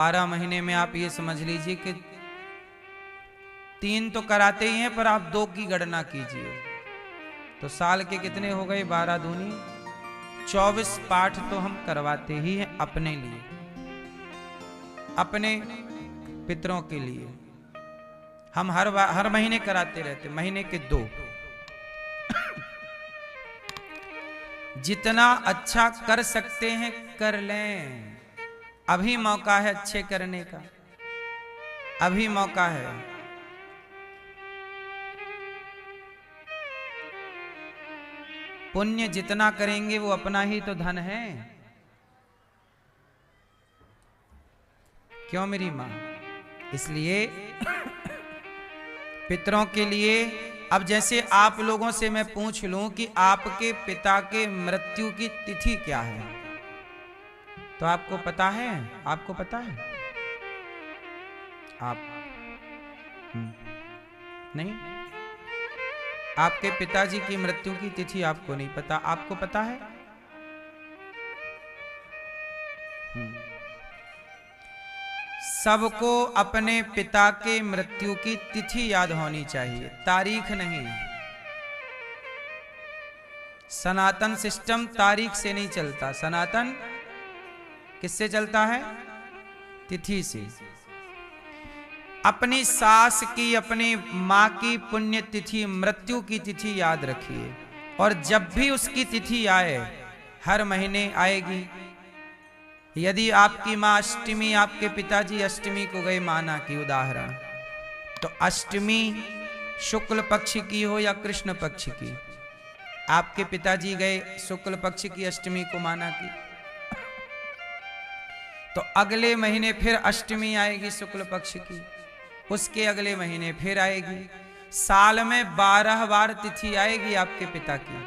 12 महीने में आप ये समझ लीजिए कि 3 तो कराते ही हैं, पर आप 2 की गणना कीजिए तो साल के कितने हो गए? 12 दूनी 24 पाठ तो हम करवाते ही हैं अपने लिए, अपने पितरों के लिए। हम हर महीने कराते रहते, महीने के 2। जितना अच्छा कर सकते हैं कर लें, अभी मौका है अच्छे करने का, अभी मौका है। पुण्य जितना करेंगे वो अपना ही तो धन है। क्यों मेरी मां? इसलिए पितरों के लिए, अब जैसे आप लोगों से मैं पूछ लूं कि आपके पिता के मृत्यु की तिथि क्या है, तो आपको पता है? आपको पता है? आप नहीं? आपके पिताजी की मृत्यु की तिथि आपको नहीं पता, आपको पता है? सबको अपने पिता के मृत्यु की तिथि याद होनी चाहिए, तारीख नहीं। सनातन सिस्टम तारीख से नहीं चलता, सनातन किससे चलता है? तिथि से। अपनी सास की, अपनी मां की पुण्य तिथि, मृत्यु की तिथि याद रखिए, और जब भी उसकी तिथि आए, हर महीने आएगी। यदि आपकी मां अष्टमी, आपके पिताजी अष्टमी को गए, माना की उदाहरण, तो अष्टमी शुक्ल पक्ष की हो या कृष्ण पक्ष की, आपके पिताजी गए शुक्ल पक्ष की अष्टमी को माना की, तो अगले महीने फिर अष्टमी आएगी शुक्ल पक्ष की, उसके अगले महीने फिर आएगी। साल में 12 बार तिथि आएगी आपके पिता की।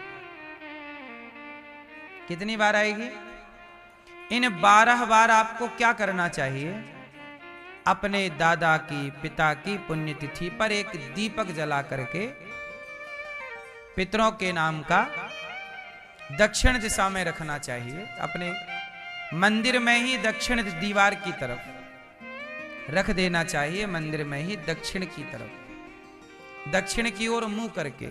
कितनी बार आएगी? इन 12 बार आपको क्या करना चाहिए? अपने दादा की, पिता की पुण्यतिथि पर एक दीपक जला करके पितरों के नाम का दक्षिण दिशा में रखना चाहिए। अपने मंदिर में ही दक्षिण दीवार की तरफ रख देना चाहिए, मंदिर में ही दक्षिण की तरफ, दक्षिण की ओर मुंह करके।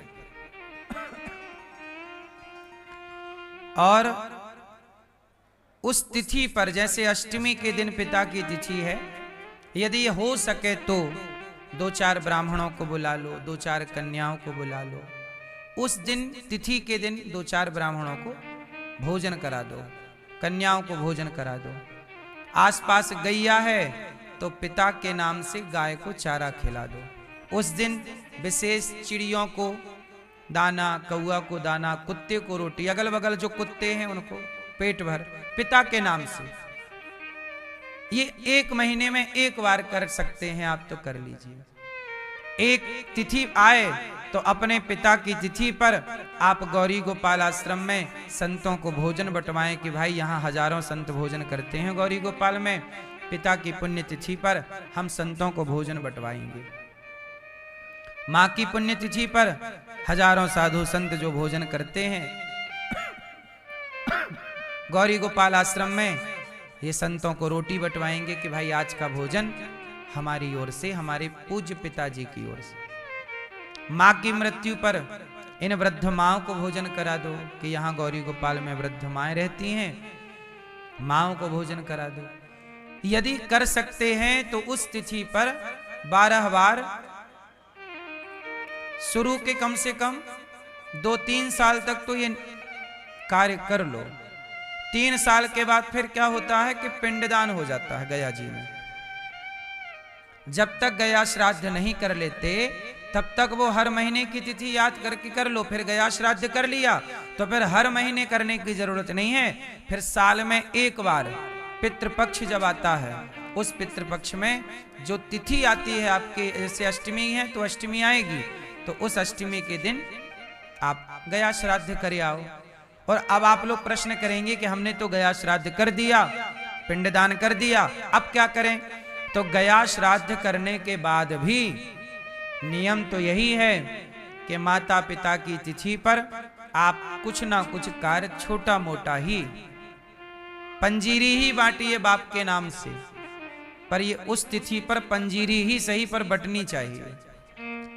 और उस तिथि पर, जैसे अष्टमी के दिन पिता की तिथि है, यदि हो सके तो 2-4 ब्राह्मणों को बुला लो, 2-4 कन्याओं को बुला लो। उस दिन, तिथि के दिन 2-4 ब्राह्मणों को भोजन करा दो, कन्याओं को भोजन करा दो। आसपास गैया है तो पिता के नाम से गाय को चारा खिला दो। उस दिन विशेष चिड़ियों को दाना, कौआ को दाना, कुत्ते को रोटी, अगल बगल जो कुत्ते हैं उनको पेट भर, पिता के नाम से। ये 1 महीने में 1 बार कर सकते हैं आप, तो कर लीजिए। एक तिथि आए तो अपने पिता की तिथि पर आप गौरी गोपाल आश्रम में संतों को भोजन बंटवाएं कि भाई यहाँ हजारों संत भोजन करते हैं गौरी गोपाल में, पिता की पुण्य तिथि पर हम संतों को भोजन बंटवाएंगे। मां की पुण्य तिथि पर हजारों साधु संत जो भोजन करते हैं, गौरी गोपाल आश्रम में ये संतों को रोटी बंटवाएंगे कि भाई आज का भोजन हमारी ओर से, हमारे पूज्य पिताजी की ओर से। मां की मृत्यु पर इन वृद्ध माओं को भोजन करा दो कि यहाँ गौरी गोपाल में वृद्ध माएं रहती हैं, माओं को भोजन करा दो। यदि कर सकते हैं तो उस तिथि पर 12 बार, शुरू के कम से कम 2-3 साल तक तो ये कार्य कर लो। 3 साल के बाद फिर क्या होता है कि पिंडदान हो जाता है गया जी में। जब तक गया श्राद्ध नहीं कर लेते तब तक वो हर महीने की तिथि याद करके कर लो। फिर गया श्राद्ध कर लिया तो फिर हर महीने करने की जरूरत नहीं है। फिर साल में 1 बार पितृपक्ष जब आता है, उस पितृपक्ष में जो तिथि आती है आपके, जैसे अष्टमी है तो अष्टमी आएगी, तो उस अष्टमी के दिन आप गया श्राद्ध कर आओ। और अब आप लोग प्रश्न करेंगे कि हमने तो गया श्राद्ध कर दिया, पिंडदान कर दिया, अब क्या करें? तो गया श्राद्ध करने के बाद भी नियम तो यही है कि माता पिता की तिथि पर आप कुछ ना कुछ कार्य छोटा मोटा ही, पंजीरी ही बांटिए बाप के नाम से, पर ये उस तिथि पर पंजीरी ही सही पर बटनी चाहिए।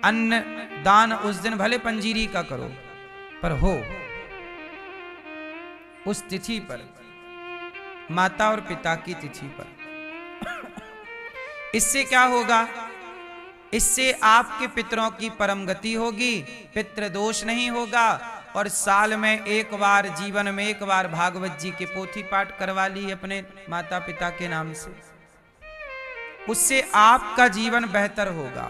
अन्न दान उस दिन भले पंजीरी का करो, पर हो उस तिथि पर, माता और पिता की तिथि पर। इससे क्या होगा? इससे आपके पितरों की परम गति होगी, पितृ दोष नहीं होगा, और साल में एक बार, जीवन में एक बार भागवत जी के पोथी पाठ करवा ली अपने माता पिता के नाम से, उससे आपका जीवन बेहतर होगा।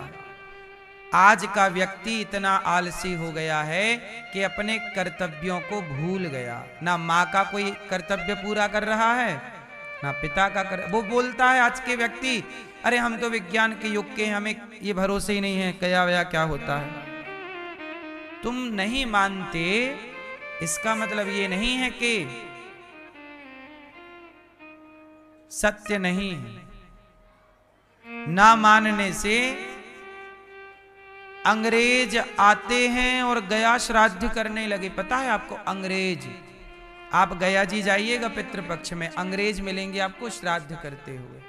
आज का व्यक्ति इतना आलसी हो गया है कि अपने कर्तव्यों को भूल गया। ना माँ का कोई कर्तव्य पूरा कर रहा है, ना पिता का वो बोलता है आज के व्यक्ति, अरे हम तो विज्ञान के युग के हैं, हमें ये भरोसे ही नहीं है क्या वया क्या होता है। तुम नहीं मानते, इसका मतलब ये नहीं है कि सत्य नहीं है। ना मानने से अंग्रेज आते हैं और गया श्राद्ध करने लगे। पता है आपको? अंग्रेज, आप गया जी जाइएगा पितृपक्ष में, अंग्रेज मिलेंगे आपको श्राद्ध करते हुए।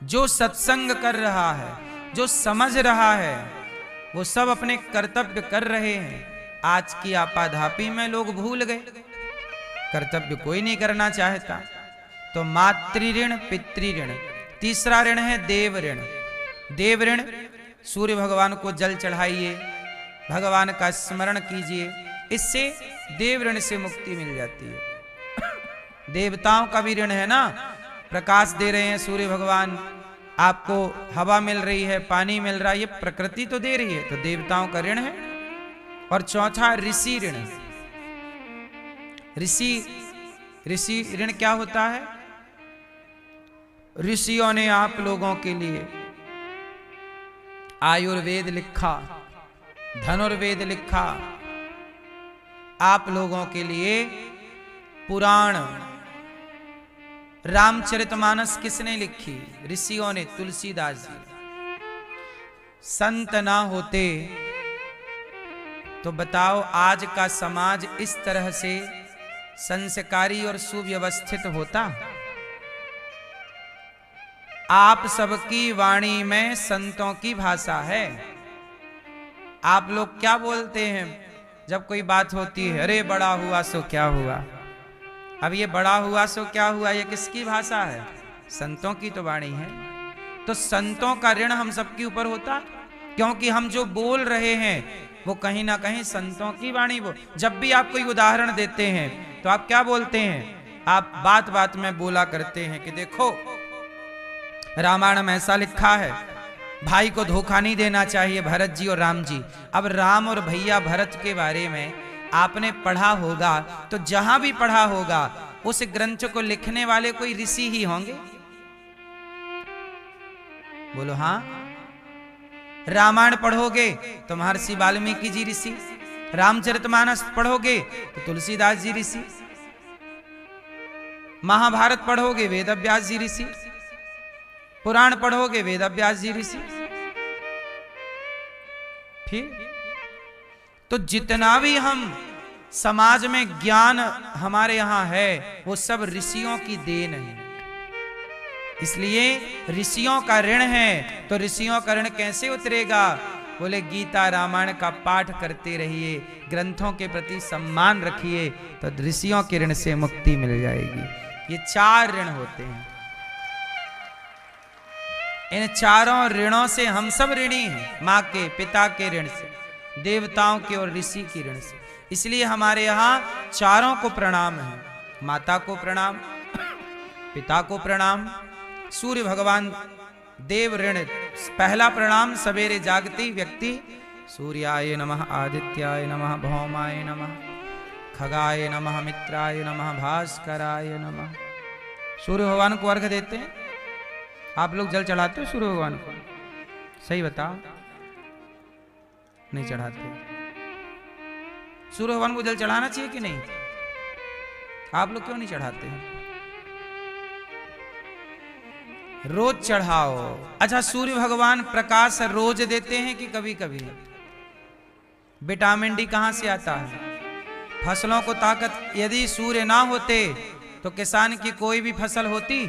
जो सत्संग कर रहा है, जो समझ रहा है, वो सब अपने कर्तव्य कर रहे हैं। आज की आपाधापी में लोग भूल गए, कर्तव्य कोई नहीं करना चाहता। तो मातृ ऋण, पितृ ऋण, तीसरा ऋण है देव ऋण। देव ऋण, सूर्य भगवान को जल चढ़ाइए, भगवान का स्मरण कीजिए, इससे देव ऋण से मुक्ति मिल जाती है। देवताओं का भी ऋण है ना, प्रकाश दे रहे हैं सूर्य भगवान, आपको हवा मिल रही है, पानी मिल रहा है, ये प्रकृति तो दे रही है, तो देवताओं का ऋण है। और चौथा ऋषि ऋण। ऋषि ऋण क्या होता है? ऋषियों ने आप लोगों के लिए आयुर्वेद लिखा, धनुर्वेद लिखा, आप लोगों के लिए पुराण, रामचरितमानस किसने लिखी? ऋषियों ने, तुलसीदास जी। संत ना होते तो बताओ आज का समाज इस तरह से संस्कारी और सुव्यवस्थित होता? आप सबकी वाणी में संतों की भाषा है। आप लोग क्या बोलते हैं जब कोई बात होती है? अरे बड़ा हुआ सो क्या हुआ। अब ये बड़ा हुआ सो क्या हुआ, ये किसकी भाषा है? संतों की तो वाणी है। तो संतों का ऋण हम सबके ऊपर होता, क्योंकि हम जो बोल रहे हैं वो कहीं ना कहीं संतों की वाणी। वो जब भी आप कोई उदाहरण देते हैं तो आप क्या बोलते हैं? आप बात बात में बोला करते हैं कि देखो रामायण में ऐसा लिखा है, भाई को धोखा नहीं देना चाहिए, भरत जी और राम जी। अब राम और भैया भरत के बारे में आपने पढ़ा होगा, तो जहां भी पढ़ा होगा उस ग्रंथ को लिखने वाले कोई ऋषि ही होंगे। बोलो हाँ। रामायण पढ़ोगे तो महर्षि वाल्मीकि जी ऋषि, रामचरितमानस पढ़ोगे तो तुलसीदास जी ऋषि, महाभारत पढ़ोगे वेदव्यास जी ऋषि, पुराण पढ़ोगे वेदव्यास जी ऋषि। फिर तो जितना भी हम समाज में ज्ञान हमारे यहां है वो सब ऋषियों की देन है। इसलिए ऋषियों का ऋण है। तो ऋषियों का ऋण कैसे उतरेगा? बोले गीता रामायण का पाठ करते रहिए, ग्रंथों के प्रति सम्मान रखिए, तो ऋषियों के ऋण से मुक्ति मिल जाएगी। ये 4 ऋण होते हैं। इन चारों ऋणों से हम सब ऋणी हैं, माँ के, पिता के ऋण से, देवताओं के और ऋषि की ऋण से। इसलिए हमारे यहाँ चारों को प्रणाम है। माता को प्रणाम, पिता को प्रणाम, सूर्य भगवान देव ऋण। पहला प्रणाम सवेरे जागती व्यक्ति सूर्याय नमः, आदित्याय नमः, भौमाय नमः, खगाय नमः, मित्राय नमः, भास्कराय नमः। सूर्य भगवान को अर्घ देते हैं। आप लोग जल चढ़ाते हो सूर्य भगवान को? सही बताओ। नहीं चढ़ाते। सूर्य भगवान को जल चढ़ाना चाहिए कि नहीं? आप लोग क्यों नहीं चढ़ाते हैं? रोज चढ़ाओ। अच्छा, सूर्य भगवान प्रकाश रोज देते हैं कि कभी कभी? विटामिन डी कहां से आता है? फसलों को ताकत। यदि सूर्य ना होते तो किसान की कोई भी फसल होती?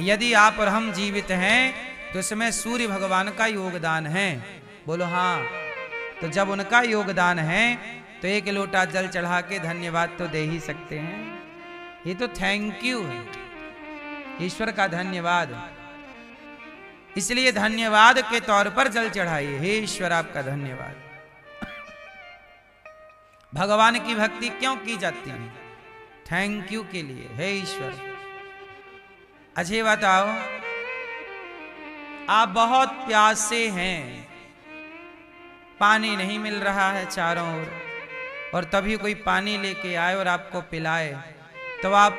यदि आप और हम जीवित हैं तो इसमें सूर्य भगवान का योगदान है। बोलो हाँ। तो जब उनका योगदान है तो एक लोटा जल चढ़ा के धन्यवाद तो दे ही सकते हैं। ये तो थैंक यू है, ईश्वर का धन्यवाद। इसलिए धन्यवाद के तौर पर जल चढ़ाइए। हे ईश्वर आपका धन्यवाद। भगवान की भक्ति क्यों की जाती है? थैंक यू के लिए। हे ईश्वर। अच्छे बताओ, आप बहुत प्यासे हैं, पानी नहीं मिल रहा है चारों ओर, और तभी कोई पानी लेके आए और आपको पिलाए, तो आप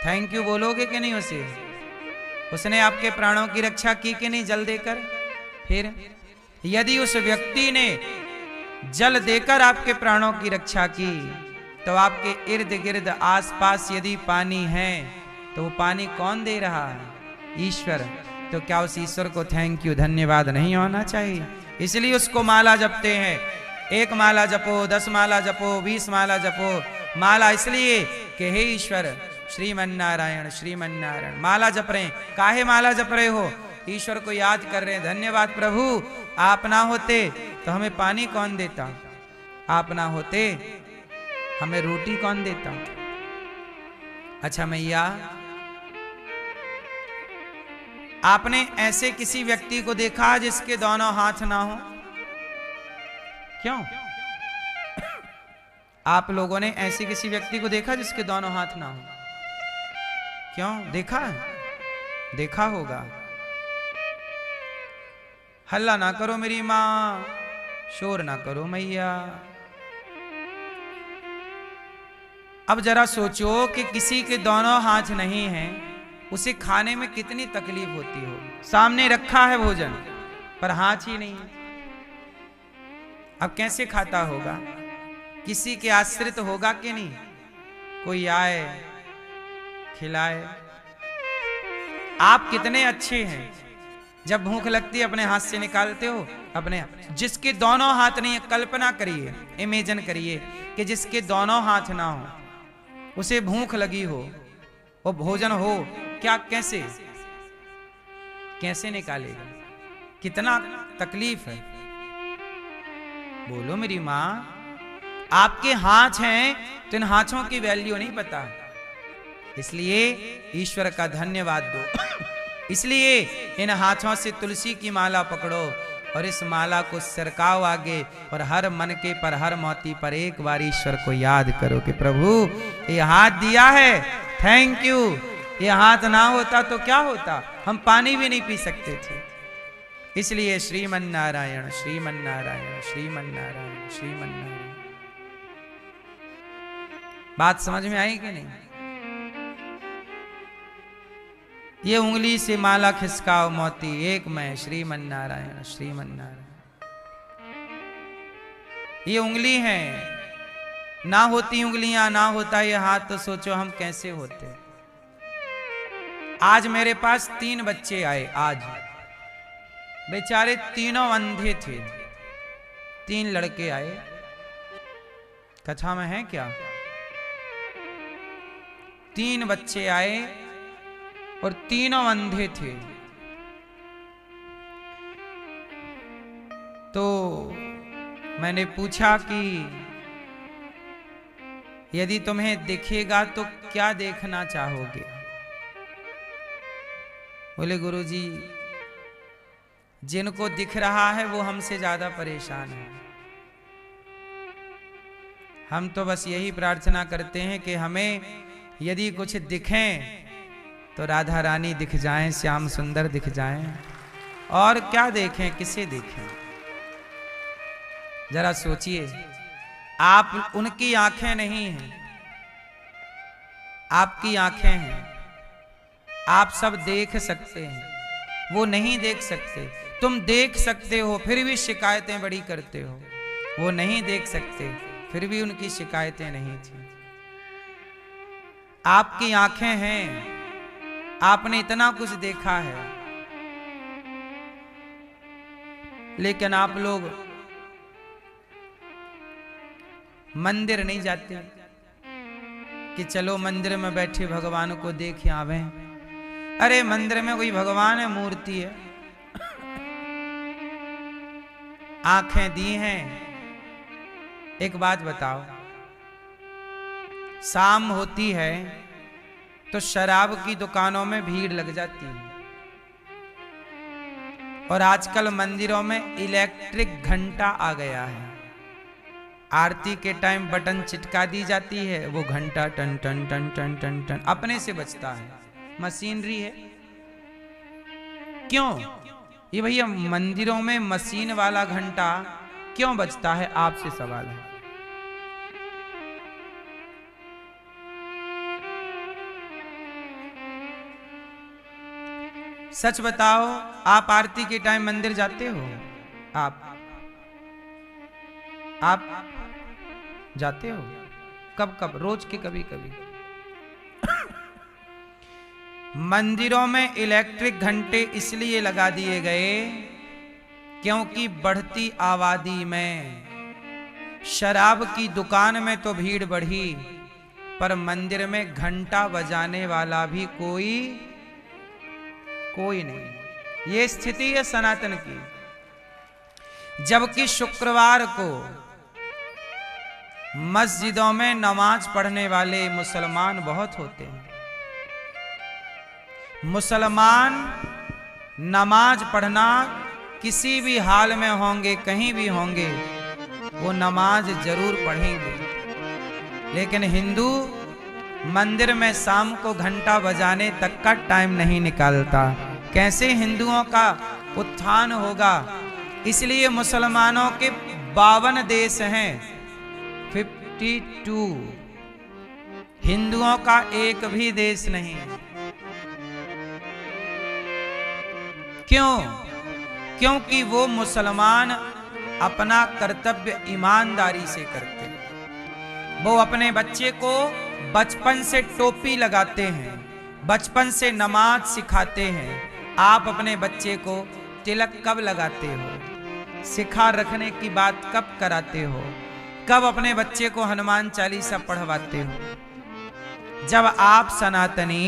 थैंक यू बोलोगे कि नहीं उसे? उसने आपके प्राणों की रक्षा की कि नहीं जल देकर? फिर यदि उस व्यक्ति ने जल देकर आपके प्राणों की रक्षा की, तो आपके इर्द गिर्द आसपास यदि पानी है तो वो पानी कौन दे रहा है? ईश्वर। तो क्या उस ईश्वर को थैंक यू धन्यवाद नहीं होना चाहिए? इसलिए उसको माला जपते हैं। 1 माला जपो, 10 माला जपो, 20 माला जपो। माला इसलिए कि हे ईश्वर श्रीमन्नारायण श्रीमन्नारायण। माला जप रहे हैं, काहे माला जप रहे हो? ईश्वर को याद कर रहे हैं। धन्यवाद प्रभु, आप ना होते तो हमें पानी कौन देता? आप ना होते हमें रोटी कौन देता? अच्छा मैया, आपने ऐसे किसी व्यक्ति को देखा जिसके दोनों हाथ ना हो? क्यों? आप लोगों ने ऐसे किसी व्यक्ति को देखा जिसके दोनों हाथ ना हो? क्यों? देखा है? देखा होगा। हल्ला ना करो मेरी माँ, शोर ना करो मैया। अब जरा सोचो कि किसी के दोनों हाथ नहीं हैं, उसे खाने में कितनी तकलीफ होती हो। सामने रखा है भोजन पर हाथ ही नहीं है, अब कैसे खाता होगा? किसी के आश्रित होगा कि नहीं? कोई आए खिलाए। आप कितने अच्छे हैं, जब भूख लगती है अपने हाथ से निकालते हो अपने। जिसके दोनों हाथ नहीं है, कल्पना करिए, इमेजिन करिए कि जिसके दोनों हाथ ना हो, उसे भूख लगी हो, वो भोजन हो, क्या कैसे कैसे निकालेगा? कितना तकलीफ है। बोलो मेरी माँ। आपके हाथ हैं तो इन हाथों की वैल्यू नहीं पता, इसलिए ईश्वर का धन्यवाद दो। इसलिए इन हाथों से तुलसी की माला पकड़ो और इस माला को सरकाओ आगे, और हर मन के पर हर मोती पर एक बार ईश्वर को याद करो कि प्रभु ये हाथ दिया है, थैंक यू। ये हाथ ना होता तो क्या होता? हम पानी भी नहीं पी सकते थे। इसलिए श्रीमन्नारायण श्रीमन्नारायण श्रीमन्नारायण श्रीमन्नारायण। बात समझ में आई कि नहीं? ये उंगली से माला खिसकाओ मोती एक मैं, श्रीमन्नारायण श्रीमन्नारायण। ये उंगली है, ना होती उंगलियां, ना होता ये हाथ, तो सोचो हम कैसे होते। आज मेरे पास 3 बच्चे आए। आज बेचारे तीनों अंधे थे। 3 लड़के आए। कथा में है क्या? 3 बच्चे आए और तीनों अंधे थे। तो मैंने पूछा कि यदि तुम्हें दिखेगा तो क्या देखना चाहोगे? बोले गुरुजी, जिनको दिख रहा है वो हमसे ज्यादा परेशान है। हम तो बस यही प्रार्थना करते हैं कि हमें यदि कुछ दिखें तो राधा रानी दिख जाएं, श्याम सुंदर दिख जाएं, और क्या देखें, किसे देखें? जरा सोचिए, आप उनकी आंखें नहीं हैं, आपकी आंखें हैं। आप सब देख सकते हैं, वो नहीं देख सकते। तुम देख सकते हो फिर भी शिकायतें बड़ी करते हो। वो नहीं देख सकते फिर भी उनकी शिकायतें नहीं थी। आपकी आंखें हैं, आपने इतना कुछ देखा है, लेकिन आप लोग मंदिर नहीं जाते कि चलो मंदिर में बैठे भगवान को देख आवे। अरे मंदिर में कोई भगवान है, मूर्ति है, आंखें दी हैं। एक बात बताओ, शाम होती है तो शराब की दुकानों में भीड़ लग जाती है, और आजकल मंदिरों में इलेक्ट्रिक घंटा आ गया है। आरती के टाइम बटन चिटका दी जाती है, वो घंटा टन टन टन टन टन टन अपने से बजता है, मशीनरी है। क्यों ये भैया मंदिरों में मशीन वाला घंटा क्यों बजता है, आपसे सवाल है। सच बताओ, आप आरती के टाइम मंदिर जाते हो? आप जाते हो? कब कब? रोज के कभी कभी। मंदिरों में इलेक्ट्रिक घंटे इसलिए लगा दिए गए क्योंकि बढ़ती आबादी में शराब की दुकान में तो भीड़ बढ़ी, पर मंदिर में घंटा बजाने वाला भी कोई नहीं। ये स्थिति है सनातन की। जबकि शुक्रवार को मस्जिदों में नमाज पढ़ने वाले मुसलमान बहुत होते हैं। मुसलमान नमाज पढ़ना किसी भी हाल में होंगे, कहीं भी होंगे, वो नमाज जरूर पढ़ेंगे। लेकिन हिंदू मंदिर में शाम को घंटा बजाने तक का टाइम नहीं निकालता। कैसे हिंदुओं का उत्थान होगा? इसलिए मुसलमानों के 52 देश हैं, 52। हिंदुओं का एक भी देश नहीं। क्यों? क्योंकि वो मुसलमान अपना कर्तव्य ईमानदारी से करते हैं। वो अपने बच्चे को बचपन से टोपी लगाते हैं, बचपन से नमाज सिखाते हैं। आप अपने बच्चे को तिलक कब लगाते हो? सिखा रखने की बात कब कराते हो? कब अपने बच्चे को हनुमान चालीसा पढ़वाते हो? जब आप सनातनी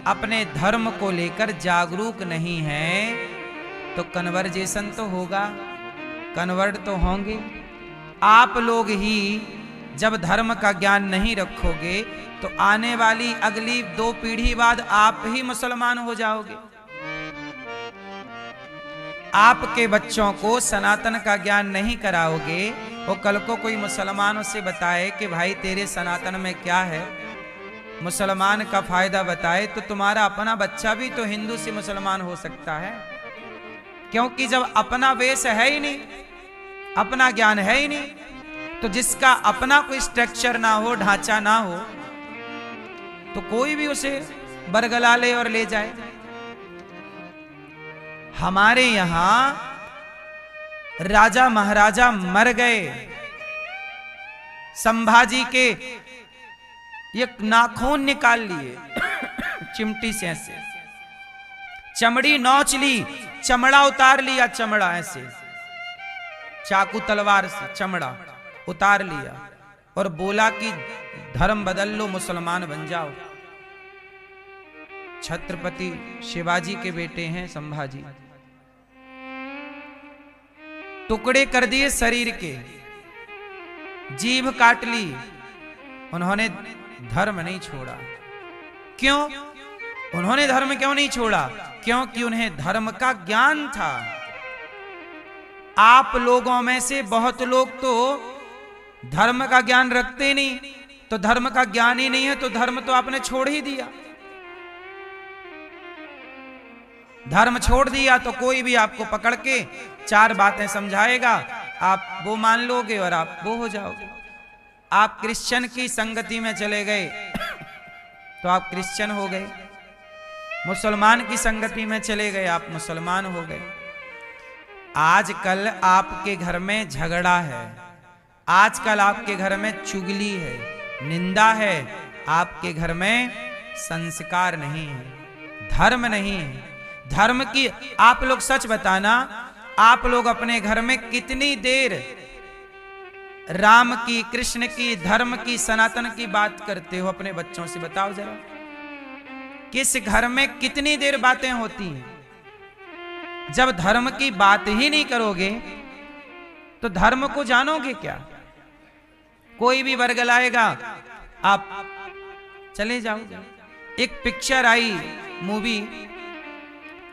अपने धर्म को लेकर जागरूक नहीं हैं तो कन्वर्जेशन तो होगा, कन्वर्ट तो होंगे। आप लोग ही जब धर्म का ज्ञान नहीं रखोगे तो आने वाली अगली 2 पीढ़ी बाद आप ही मुसलमान हो जाओगे। आपके बच्चों को सनातन का ज्ञान नहीं कराओगे, वो कल को कोई मुसलमान उसे बताए कि भाई तेरे सनातन में क्या है, मुसलमान का फायदा बताए, तो तुम्हारा अपना बच्चा भी तो हिंदू से मुसलमान हो सकता है। क्योंकि जब अपना वेश है ही नहीं, अपना ज्ञान है ही नहीं, तो जिसका अपना कोई स्ट्रक्चर ना हो, ढांचा ना हो, तो कोई भी उसे बरगला ले और ले जाए। हमारे यहां राजा महाराजा मर गए, संभाजी के ये नाखून निकाल लिए चिमटी से, ऐसे चमड़ी नोच ली, चमड़ा उतार लिया, चमड़ा ऐसे चाकू तलवार से चमड़ा उतार लिया और बोला कि धर्म बदल लो, मुसलमान बन जाओ। छत्रपति शिवाजी के बेटे हैं संभाजी। टुकड़े कर दिए शरीर के, जीभ काट ली, उन्होंने धर्म नहीं छोड़ा। क्यों? उन्होंने धर्म क्यों नहीं छोड़ा? क्योंकि उन्हें धर्म का ज्ञान था। आप लोगों में से बहुत लोग तो धर्म का ज्ञान रखते नहीं, तो धर्म का ज्ञान ही नहीं है तो धर्म तो आपने छोड़ ही दिया। धर्म छोड़ दिया तो कोई भी आपको पकड़ के 4 बातें समझाएगा, आप वो मान लोगे और आप वो हो जाओगे। आप क्रिश्चियन की संगति में चले गए तो आप क्रिश्चियन हो गए, मुसलमान की संगति में चले गए आप मुसलमान हो गए। आजकल आपके घर में झगड़ा है, आजकल आपके घर में चुगली है, निंदा है, आपके घर में संस्कार नहीं है, धर्म नहीं है। धर्म की आप लोग सच बताना, आप लोग अपने घर में कितनी देर राम की, कृष्ण की, धर्म की, सनातन की बात करते हो? अपने बच्चों से बताओ जरा, किस घर में कितनी देर बातें होती हैं। जब धर्म की बात ही नहीं करोगे तो धर्म को जानोगे क्या? कोई भी वर्ग लाएगा, आप चले जाओगे। एक picture I, movie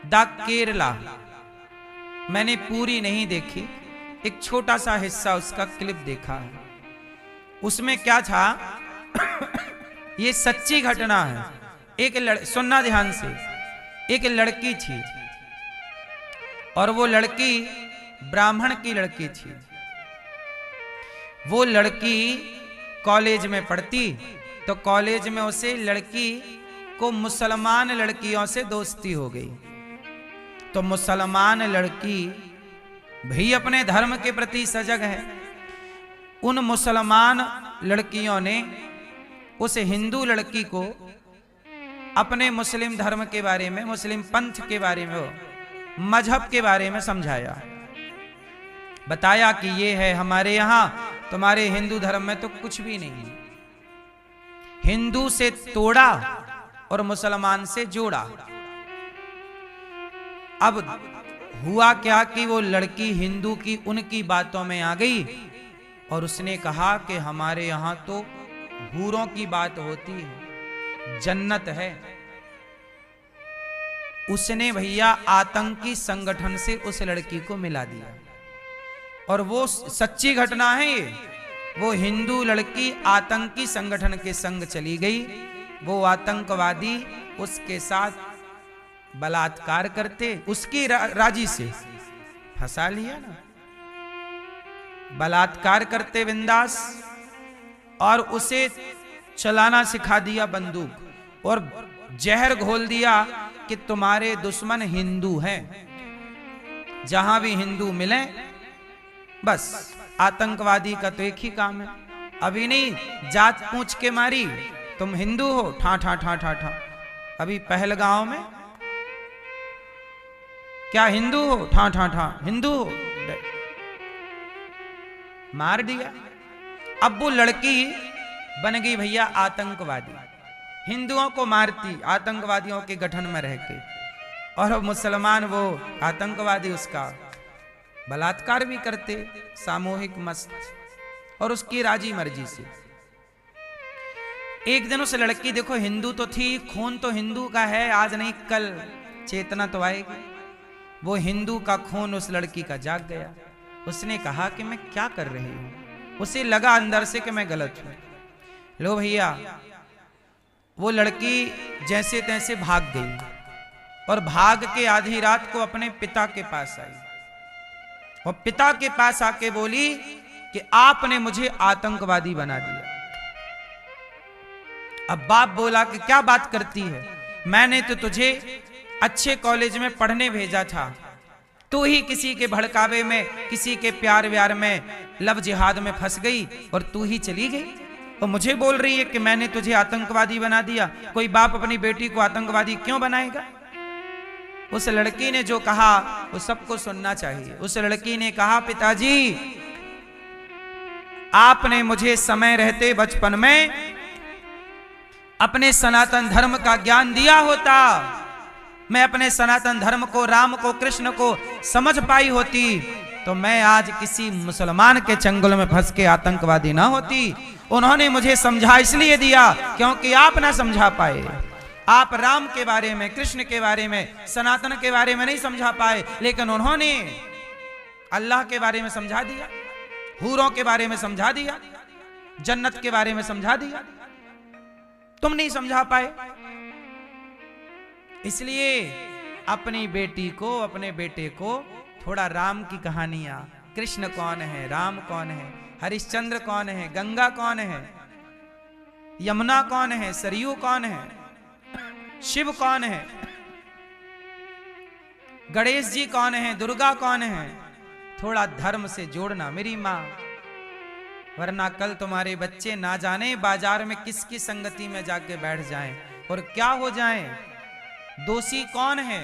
the Kerala, मैंने पूरी नहीं देखी, एक छोटा सा हिस्सा उसका क्लिप देखा है। उसमें क्या था, ये सच्ची घटना है। सुनना ध्यान से, एक लड़की थी और वो लड़की ब्राह्मण की लड़की थी। वो लड़की कॉलेज में पढ़ती, तो कॉलेज में उसे लड़की को मुसलमान लड़कियों से दोस्ती हो गई। तो मुसलमान लड़की भी अपने धर्म के प्रति सजग है। उन मुसलमान लड़कियों ने उस हिंदू लड़की को अपने मुस्लिम धर्म के बारे में, मुस्लिम पंथ के बारे में, मजहब के बारे में समझाया। बताया कि ये है हमारे यहां, तुम्हारे हिंदू धर्म में तो कुछ भी नहीं। हिंदू से तोड़ा और मुसलमान से जोड़ा। अब हुआ क्या कि वो लड़की हिंदू की उनकी बातों में आ गई और उसने कहा कि हमारे यहां तो हूरों की बात होती है, जन्नत है। उसने भैया आतंकी संगठन से उस लड़की को मिला दिया। और वो सच्ची घटना है ये। वो हिंदू लड़की आतंकी संगठन के संग चली गई। वो आतंकवादी उसके साथ बलात्कार करते, उसकी राजी से फंसा लिया ना, बलात्कार करते बिंदास, और उसे चलाना सिखा दिया बंदूक, और जहर घोल दिया कि तुम्हारे दुश्मन हिंदू हैं, जहां भी हिंदू मिले बस आतंकवादी का तो एक ही काम है। अभी नहीं जात पूछ के मारी, तुम हिंदू हो, ठा ठा ठा ठा ठा। अभी पहलगांव में क्या हिंदू हो, ठा ठा ठा, हिंदू हो, मार दिया। अब वो लड़की बन गई भैया आतंकवादी, हिंदुओं को मारती आतंकवादियों के गठन में रह के, और मुसलमान वो आतंकवादी उसका बलात्कार भी करते सामूहिक मस्त, और उसकी राजी मर्जी से। एक दिन उस लड़की, देखो हिंदू तो थी, खून तो हिंदू का है, आज नहीं कल चेतना तो आएगी। वो हिंदू का खून उस लड़की का जाग गया। उसने कहा कि मैं क्या कर रही हूं। उसे लगा अंदर से कि मैं गलत हूं। लो भैया, वो लड़की जैसे तैसे भाग गई और भाग के आधी रात को अपने पिता के पास आई, और पिता के पास आके बोली कि आपने मुझे आतंकवादी बना दिया। अब बाप बोला कि क्या बात करती है, मैंने तो तुझे अच्छे कॉलेज में पढ़ने भेजा था, तू ही किसी के भड़कावे में, किसी के प्यार व्यार में, लव जिहाद में फंस गई और तू ही चली गई, और मुझे बोल रही है कि मैंने तुझे आतंकवादी बना दिया। कोई बाप अपनी बेटी को आतंकवादी क्यों बनाएगा? उस लड़की ने जो कहा वो सबको सुनना चाहिए। उस लड़की ने कहा, पिताजी आपने मुझे समय रहते बचपन में अपने सनातन धर्म का ज्ञान दिया होता, मैं अपने सनातन धर्म को, राम को, कृष्ण को समझ पाई होती, तो मैं आज किसी मुसलमान के चंगुल में फंस के आतंकवादी ना होती। उन्होंने मुझे समझा इसलिए दिया क्योंकि आप ना समझा पाए। आप राम के बारे में, कृष्ण के बारे में, सनातन के बारे में नहीं समझा पाए, लेकिन उन्होंने अल्लाह के बारे में समझा दिया, हूरों के बारे में समझा दिया, जन्नत के बारे में समझा दिया। तुम नहीं समझा पाए। इसलिए अपनी बेटी को, अपने बेटे को थोड़ा राम की कहानियां, कृष्ण कौन है, राम कौन है, हरिश्चंद्र कौन है, गंगा कौन है, यमुना कौन है, सरयू कौन है, शिव कौन है, गणेश जी कौन है, दुर्गा कौन है, थोड़ा धर्म से जोड़ना मेरी माँ। वरना कल तुम्हारे बच्चे ना जाने बाजार में किसकी संगति में जाके बैठ जाएं और क्या हो जाएं। दोषी कौन है?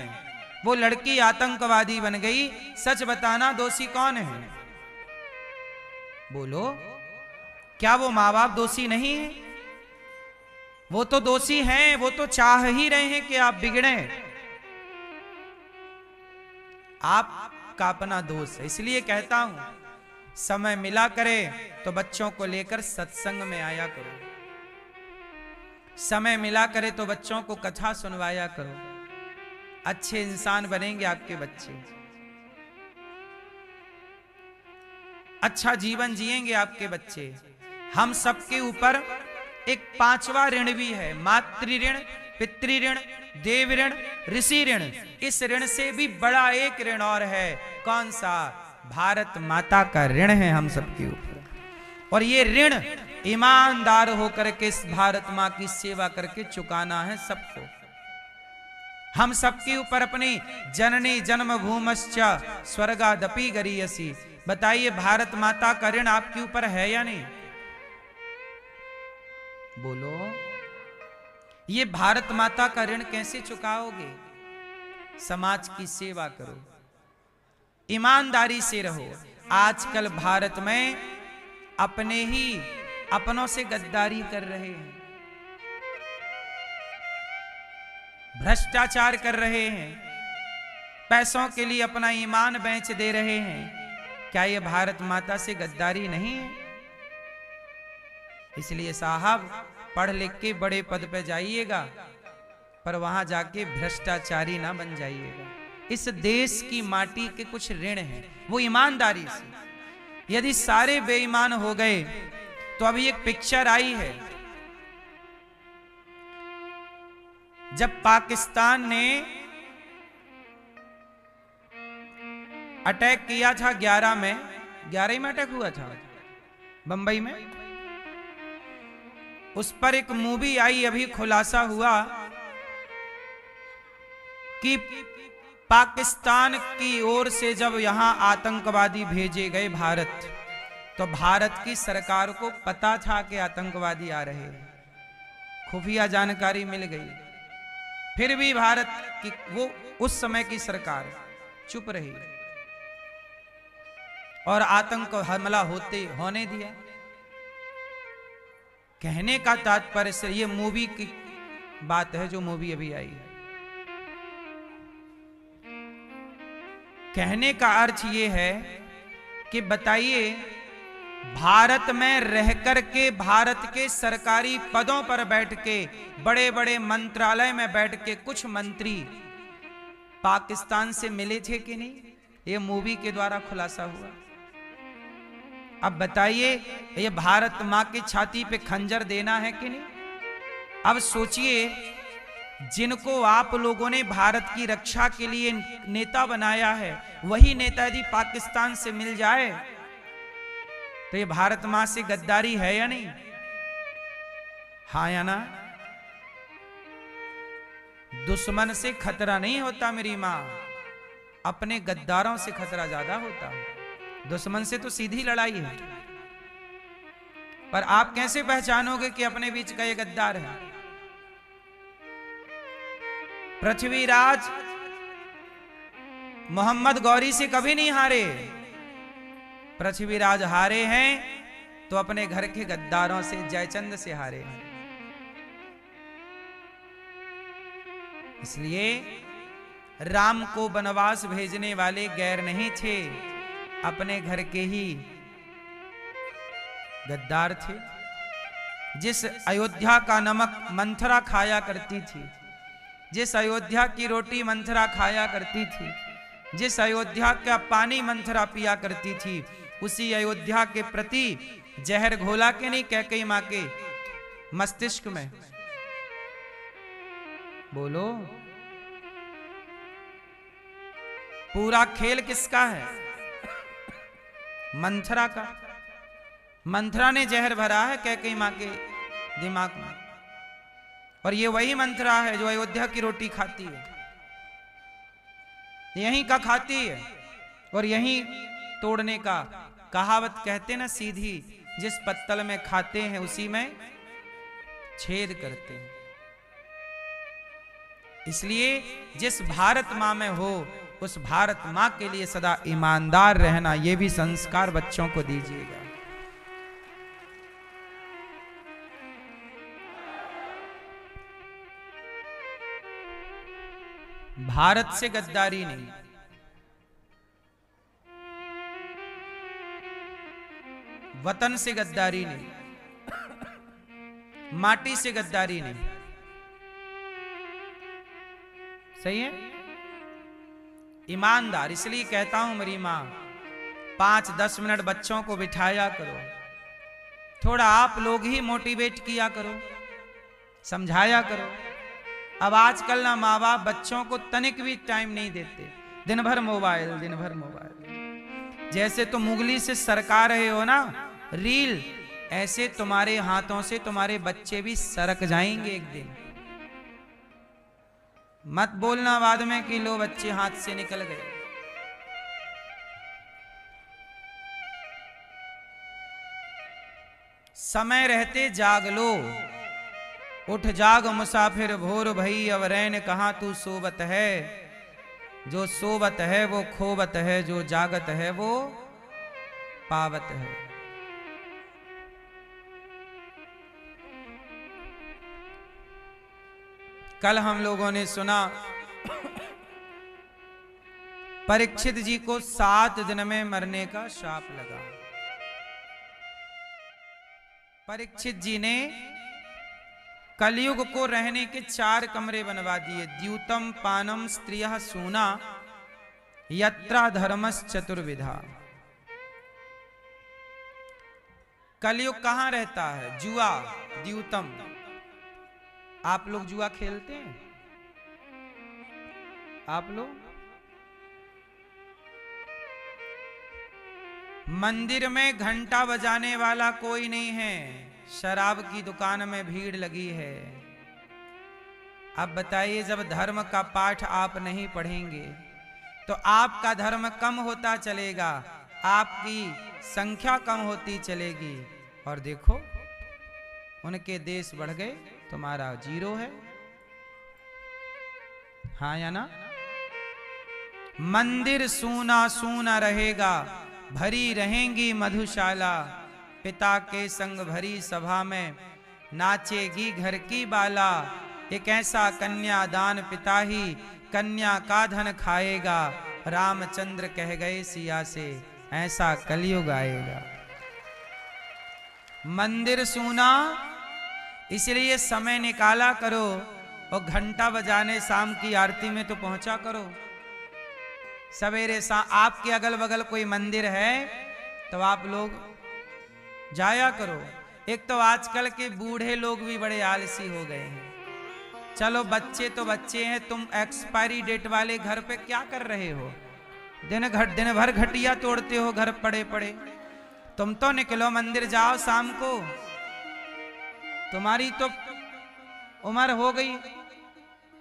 वो लड़की आतंकवादी बन गई, सच बताना दोषी कौन है? बोलो, क्या वो माँ बाप दोषी नहीं है? वो तो दोषी हैं, वो तो चाह ही रहे हैं कि आप बिगड़े। आपका अपना दोष है। इसलिए कहता हूं समय मिला करे तो बच्चों को लेकर सत्संग में आया करो, समय मिला करे तो बच्चों को कथा सुनवाया करो। अच्छे इंसान बनेंगे आपके बच्चे, अच्छा जीवन जिएंगे आपके बच्चे। हम सबके ऊपर एक पांचवा ऋण भी है, मातृ ऋण, पितृ ऋण, देव ऋण, ऋषि ऋण। इस ऋण से भी बड़ा एक ऋण और है। कौन सा? भारत माता का ऋण है हम सबके ऊपर। और ये ऋण ईमानदार होकर के इस भारत माँ की सेवा करके चुकाना है सबको। हम सबके ऊपर अपनी जननी जन्मभूमश्च स्वर्गादपि गरीयसी। बताइए भारत माता का ऋण आपके ऊपर है या नहीं? बोलो, ये भारत माता का ऋण कैसे चुकाओगे? समाज की सेवा करो, ईमानदारी से रहो। आजकल भारत में अपने ही अपनों से गद्दारी कर रहे हैं, भ्रष्टाचार कर रहे हैं, पैसों के लिए अपना ईमान बेच दे रहे हैं। क्या ये भारत माता से गद्दारी नहीं है? इसलिए साहब पढ़ लिख के बड़े पद पे जाइएगा, पर वहां जाके भ्रष्टाचारी ना बन जाइएगा। इस देश की माटी के कुछ ऋण हैं, वो ईमानदारी से। यदि सारे बेईमान हो गए तो अभी एक पिक्चर आई है, जब पाकिस्तान ने अटैक किया था 11 में, 11 में अटैक हुआ था बंबई में, उस पर एक मूवी आई, अभी खुलासा हुआ कि पाकिस्तान की ओर से जब यहां आतंकवादी भेजे गए भारत, तो भारत की सरकार को पता था कि आतंकवादी आ रहे हैं, खुफिया जानकारी मिल गई। फिर भी भारत की वो उस समय की सरकार चुप रही और आतंक हमला होने दिया। कहने का तात्पर्य से ये मूवी की बात है, जो मूवी अभी आई है। कहने का अर्थ ये है कि बताइए, भारत में रह कर के, भारत के सरकारी पदों पर बैठ के, बड़े बड़े मंत्रालय में बैठ के कुछ मंत्री पाकिस्तान से मिले थे कि नहीं? ये मूवी के द्वारा खुलासा हुआ। अब बताइए, ये भारत मां की छाती पे खंजर देना है कि नहीं? अब सोचिए, जिनको आप लोगों ने भारत की रक्षा के लिए नेता बनाया है, वही नेता यदि पाकिस्तान से मिल जाए तो ये भारत मां से गद्दारी है या नहीं? हाँ या ना? दुश्मन से खतरा नहीं होता मेरी मां, अपने गद्दारों से खतरा ज्यादा होता है। दुश्मन से तो सीधी लड़ाई है, पर आप कैसे पहचानोगे कि अपने बीच का ये गद्दार है? पृथ्वीराज मोहम्मद गौरी से कभी नहीं हारे। पृथ्वीराज हारे हैं तो अपने घर के गद्दारों से, जयचंद से हारे हैं। इसलिए राम को वनवास भेजने वाले गैर नहीं थे, अपने घर के ही गद्दार थे। जिस अयोध्या का नमक मंथरा खाया करती थी, जिस अयोध्या की रोटी मंथरा खाया करती थी, जिस अयोध्या का पानी मंथरा पिया करती थी, उसी अयोध्या के प्रति जहर घोला के नहीं कैकेयी मां के मस्तिष्क में? बोलो, पूरा खेल किसका है? मंथरा का। मंथरा ने जहर भरा है कैकेयी मां के दिमाग में, और ये वही मंथरा है जो अयोध्या की रोटी खाती है, यहीं का खाती है और यहीं तोड़ने का। कहावत कहते ना सीधी, जिस पत्तल में खाते हैं उसी में छेद करते हैं। इसलिए जिस भारत मां में हो, उस भारत मां के लिए सदा ईमानदार रहना, यह भी संस्कार बच्चों को दीजिएगा। भारत से गद्दारी नहीं, वतन से गद्दारी नहीं, माटी से गद्दारी नहीं। सही है? ईमानदार। इसलिए कहता हूं मेरी मां, 5-10 मिनट बच्चों को बिठाया करो, थोड़ा आप लोग ही मोटिवेट किया करो, समझाया करो। अब आजकल ना माँ बाप बच्चों को तनिक भी टाइम नहीं देते, दिन भर मोबाइल, दिन भर मोबाइल। जैसे तुम उंगली से सरका रहे हो ना रील, ऐसे तुम्हारे हाथों से तुम्हारे बच्चे भी सरक जाएंगे एक दिन। मत बोलना बाद में कि लो बच्चे हाथ से निकल गए। समय रहते जाग लो, उठ जाग मुसाफिर भोर भई, अब रैन कहां तू सोबत है। जो सोबत है वो खोबत है, जो जागत है वो पावत है। कल हम लोगों ने सुना परीक्षित जी को 7 दिन में मरने का शाप लगा। परीक्षित जी ने कलयुग को रहने के 4 कमरे बनवा दिए। द्यूतम पानम स्त्रियः सूना यत्रा धर्मस् चतुर्विधा। कलयुग कहां रहता है? जुआ, द्यूतम। आप लोग जुआ खेलते हैं? आप लोग? मंदिर में घंटा बजाने वाला कोई नहीं है, शराब की दुकान में भीड़ लगी है। अब बताइए, जब धर्म का पाठ आप नहीं पढ़ेंगे तो आपका धर्म कम होता चलेगा, आपकी संख्या कम होती चलेगी। और देखो, उनके देश बढ़ गए, तुम्हारा 0 है। हाँ या ना? मंदिर सूना सूना रहेगा, भरी रहेंगी मधुशाला। पिता के संग भरी सभा में नाचेगी घर की बाला। एक ऐसा कन्यादान पिता ही कन्या का धन खाएगा। रामचंद्र कह गए सिया से, ऐसा कलयुग आएगा। मंदिर सूना, इसलिए समय निकाला करो और घंटा बजाने शाम की आरती में तो पहुंचा करो। सवेरे आपके अगल बगल कोई मंदिर है तो आप लोग जाया करो। एक तो आजकल के बूढ़े लोग भी बड़े आलसी हो गए हैं। चलो बच्चे तो बच्चे हैं, तुम एक्सपायरी डेट वाले घर पे क्या कर रहे हो? दिन भर घटिया तोड़ते हो घर पड़े पड़े। तुम तो निकलो, मंदिर जाओ शाम को। तुम्हारी तो उम्र हो गई,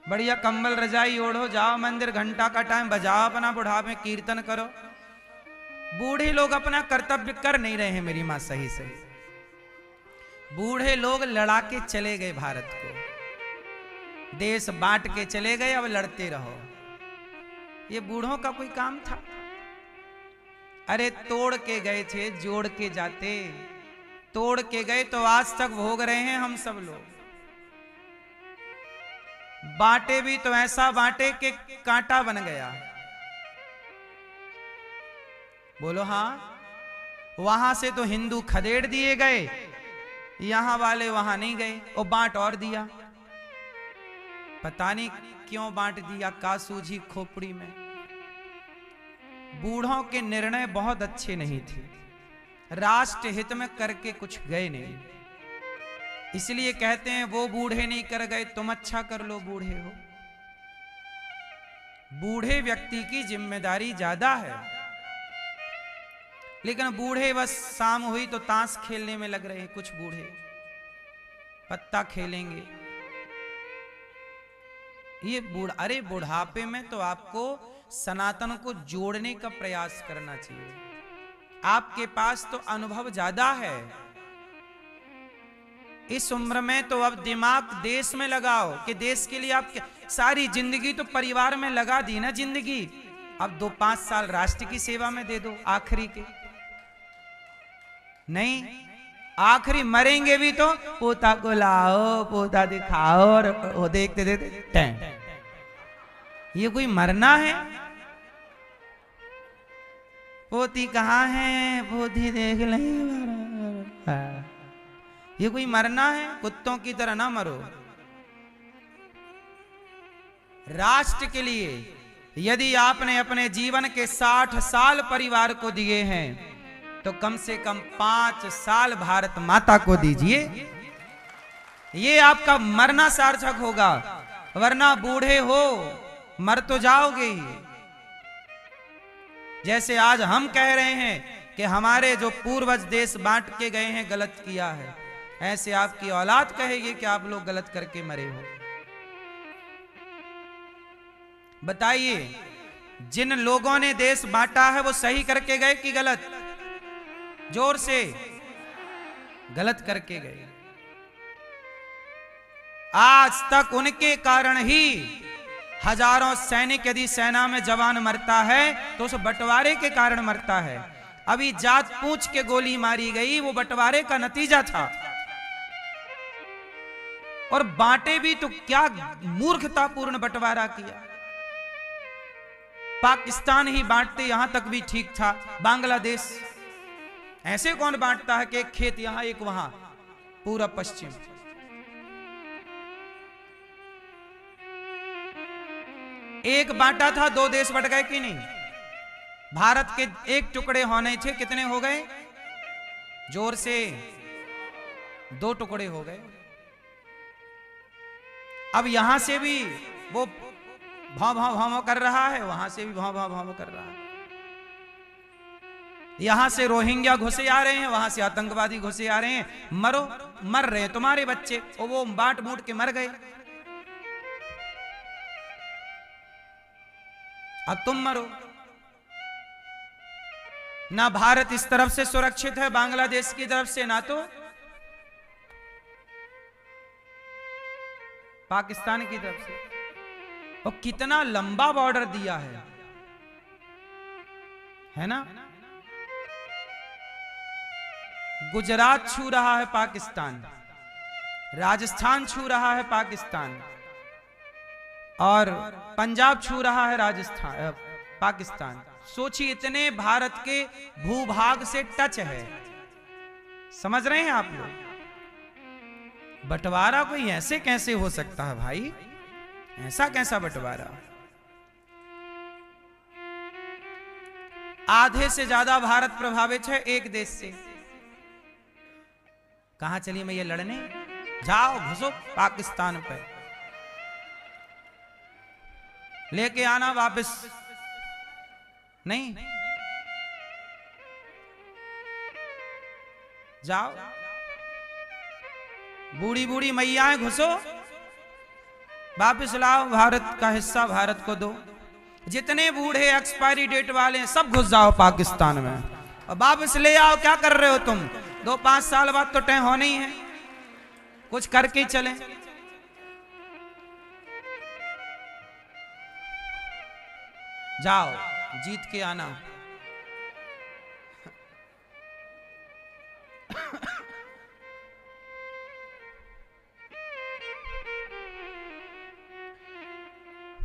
बढ़िया कंबल रजाई ओढ़ो, जाओ मंदिर, घंटा का टाइम बजाओ, अपना बुढ़ापे में कीर्तन करो। बूढ़े लोग अपना कर्तव्य कर नहीं रहे हैं मेरी मां, सही सही। बूढ़े लोग लड़ा के चले गए भारत को, देश बांट के चले गए, अब लड़ते रहो। ये बूढ़ों का कोई काम था? अरे तोड़ के गए थे, जोड़ के जाते। तोड़ के गए तो आज तक भोग रहे हैं हम सब लोग। बांटे भी तो ऐसा बांटे कि कांटा बन गया। बोलो हाँ। वहां से तो हिंदू खदेड़ दिए गए, यहां वाले वहां नहीं गए, वो बांट और दिया। पता नहीं क्यों बांट दिया, का सूझी खोपड़ी में। बूढ़ों के निर्णय बहुत अच्छे नहीं थे, राष्ट्र हित में करके कुछ गए नहीं। इसलिए कहते हैं वो बूढ़े नहीं कर गए, तुम अच्छा कर लो, बूढ़े हो। बूढ़े व्यक्ति की जिम्मेदारी ज्यादा है। लेकिन बूढ़े बस शाम हुई तो ताश खेलने में लग रहे हैं। कुछ बूढ़े पत्ता खेलेंगे। ये अरे बुढ़ापे में तो आपको सनातन को जोड़ने का प्रयास करना चाहिए। आपके पास तो अनुभव ज्यादा है। इस उम्र में तो अब दिमाग देश में लगाओ कि देश के लिए आप सारी जिंदगी तो परिवार में लगा दी ना जिंदगी। अब 2-5 साल राष्ट्र की सेवा में दे दो, आखिरी के। नहीं, आखिरी मरेंगे भी तो पोता को लाओ, पोता दिखाओ, और वो देखते देखते ये कोई मरना है? पोती कहाँ है, पोती देख ले। ये कोई मरना है? कुत्तों की तरह ना मरो। राष्ट्र के लिए यदि आपने अपने जीवन के 60 साल परिवार को दिए हैं तो कम से कम 5 साल भारत माता को दीजिए। ये आपका मरना सार्थक होगा, वरना बूढ़े हो मर तो जाओगे ही। जैसे आज हम कह रहे हैं कि हमारे जो पूर्वज देश बांट के गए हैं गलत किया है, ऐसे आपकी औलाद कहेगी कि आप लोग गलत करके मरे हो। बताइए, जिन लोगों ने देश बांटा है वो सही करके गए कि गलत? जोर से, गलत करके गए। आज तक उनके कारण ही हजारों सैनिक यदि सेना में जवान मरता है तो उस बंटवारे के कारण मरता है। अभी जात पूछ के गोली मारी गई, वो बंटवारे का नतीजा था। और बांटे भी तो क्या मूर्खतापूर्ण बंटवारा किया। पाकिस्तान ही बांटते यहां तक भी ठीक था, बांग्लादेश ऐसे कौन बांटता है कि एक खेत यहां एक वहां, पूरा पश्चिम। एक बांटा था, 2 देश बट गए कि नहीं? भारत के एक टुकड़े होने थे, कितने हो गए? जोर से, 2 टुकड़े हो गए। अब यहां से भी वो भाव भाव भाव कर रहा है, वहां से भी भाव भाव भाव कर रहा है। यहां से रोहिंग्या घुसे आ रहे हैं, वहां से आतंकवादी घुसे आ रहे हैं। मरो, मर रहे हैं तुम्हारे बच्चे, और वो बांट बूट के मर गए, अब तुम मरो। ना भारत इस तरफ से सुरक्षित है, बांग्लादेश की तरफ से, ना तो पाकिस्तान की तरफ से। और कितना लंबा बॉर्डर दिया है ना? गुजरात छू रहा है पाकिस्तान, राजस्थान छू रहा है पाकिस्तान, और पंजाब छू रहा है राजस्थान पाकिस्तान। सोचिए, इतने भारत के भूभाग से टच है। समझ रहे हैं आप लोग? बंटवारा कोई ऐसे कैसे हो सकता है भाई? ऐसा कैसा बंटवारा? आधे से ज्यादा भारत प्रभावित है एक देश से। कहां चली मैं ये लड़ने? जाओ घुसो पाकिस्तान पे, लेके आना वापस नहीं। जाओ, बूढ़ी बूढ़ी मैयाएं घुसो, वापस लाओ, भारत का हिस्सा भारत को दो। जितने बूढ़े एक्सपायरी डेट वाले हैं सब घुस जाओ पाकिस्तान में, और वापस ले आओ। क्या कर रहे हो तुम? 2-5 साल बाद तो तय होने ही है, कुछ करके चले। जाओ, जीत के आना।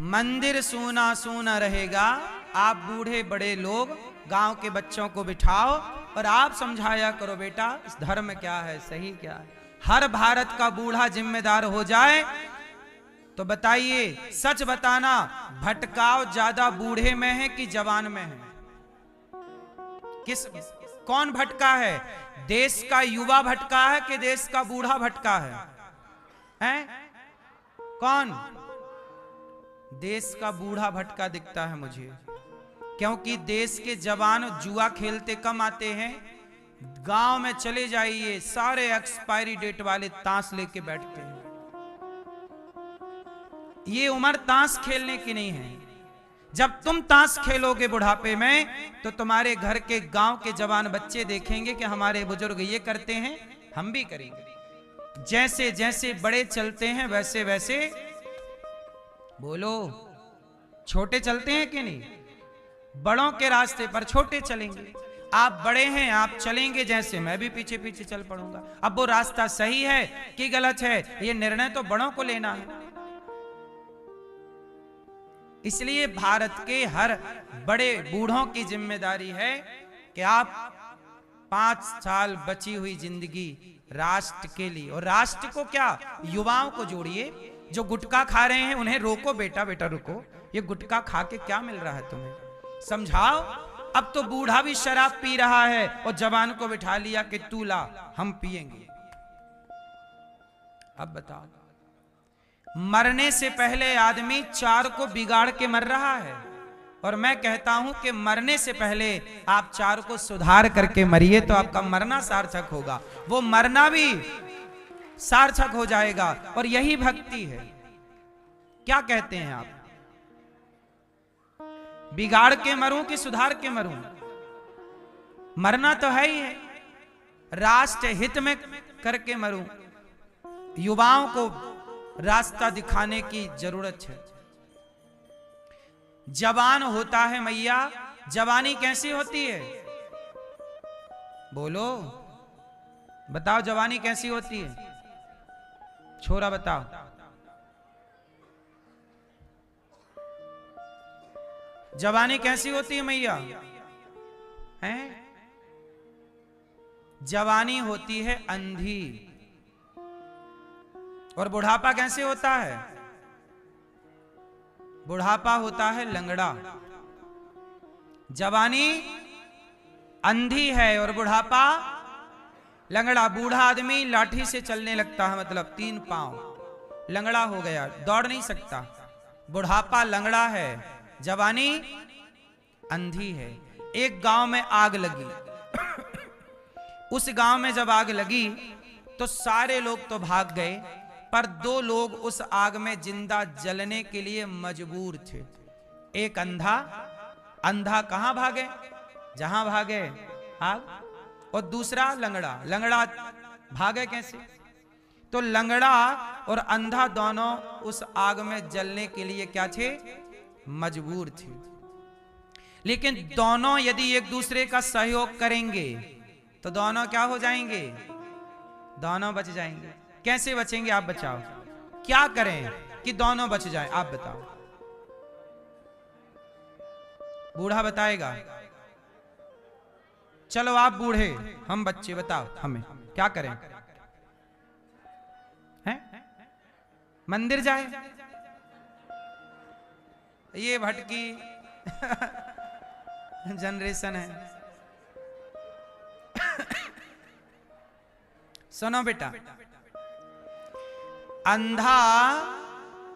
मंदिर सूना सूना रहेगा। आप बूढ़े बड़े लोग गांव के बच्चों को बिठाओ और आप समझाया करो, बेटा इस धर्म क्या है, सही क्या है। हर भारत का बूढ़ा जिम्मेदार हो जाए तो बताइए, सच बताना, भटकाव ज्यादा बूढ़े में है कि जवान में है? कौन भटका है? देश का युवा भटका है कि देश का बूढ़ा भटका है? हैं? कौन? देश का बूढ़ा भटका दिखता है मुझे, क्योंकि देश के जवान जुआ खेलते कम आते हैं। गांव में चले जाइए, सारे एक्सपायरी डेट वाले ताश लेके बैठते हैं। ये उम्र ताश खेलने की नहीं है। जब तुम ताश खेलोगे बुढ़ापे में तो तुम्हारे घर के गांव के जवान बच्चे देखेंगे कि हमारे बुजुर्ग ये करते हैं, हम भी करेंगे। जैसे जैसे बड़े चलते हैं वैसे वैसे, बोलो, छोटे चलते हैं कि नहीं? बड़ों के रास्ते पर छोटे चलेंगे। आप बड़े हैं, आप चलेंगे जैसे, मैं भी पीछे पीछे चल पड़ूंगा। अब वो रास्ता सही है कि गलत है, ये निर्णय तो बड़ों को लेना है। इसलिए भारत के हर बड़े बूढ़ों की जिम्मेदारी है कि आप 5 साल बची हुई जिंदगी राष्ट्र के लिए, और राष्ट्र को क्या, युवाओं को जोड़िए। जो गुटखा खा रहे हैं उन्हें रोको, बेटा बेटा रुको, ये गुटखा खा के क्या मिल रहा है तुम्हें, समझाओ। अब तो बूढ़ा भी शराब पी रहा है और जवान को बिठा लिया कि तू ला हम पिएंगे। अब बताओ, मरने से पहले आदमी 4 को बिगाड़ के मर रहा है, और मैं कहता हूं कि मरने से पहले आप 4 को सुधार करके मरिए तो आपका मरना सार्थक होगा, वो मरना भी सार्थक हो जाएगा। और यही भक्ति है। क्या कहते हैं आप, बिगाड़ के मरूं कि सुधार के मरूं? मरना तो है ही है, राष्ट्र हित में करके मरूं। युवाओं को रास्ता दिखाने की जरूरत है। जवान होता है मैया, जवानी कैसी होती है, बोलो बताओ, जवानी कैसी होती है? छोरा बताओ। जवानी कैसी होती है मैया? हैं? जवानी होती है अंधी। और बुढ़ापा कैसे होता है? बुढ़ापा होता है लंगड़ा। जवानी अंधी है और बुढ़ापा लंगड़ा। बूढ़ा आदमी लाठी से चलने लगता है, मतलब 3 पांव, लंगड़ा हो गया, दौड़ नहीं सकता। बुढ़ापा लंगड़ा है, जवानी अंधी है। एक गांव में आग लगी। उस गांव में जब आग लगी तो सारे लोग तो भाग गए, पर 2 लोग उस आग में जिंदा जलने के लिए मजबूर थे। एक अंधा, अंधा कहां भागे, जहां भागे आग, और दूसरा लंगड़ा, लंगड़ा भागे कैसे? तो लंगड़ा और अंधा दोनों उस आग में जलने के लिए क्या थे? मजबूर थे। लेकिन दोनों यदि एक दूसरे का सहयोग करेंगे तो दोनों क्या हो जाएंगे? दोनों बच जाएंगे। कैसे बचेंगे आप बचाओ? क्या करें कि दोनों बच जाएं, आप बताओ। बूढ़ा बताएगा, चलो आप बूढ़े हम बच्चे, बताओ हमें क्या करें? हैं? मंदिर जाए? ये भटकी जनरेशन है। सुनो बेटा, अंधा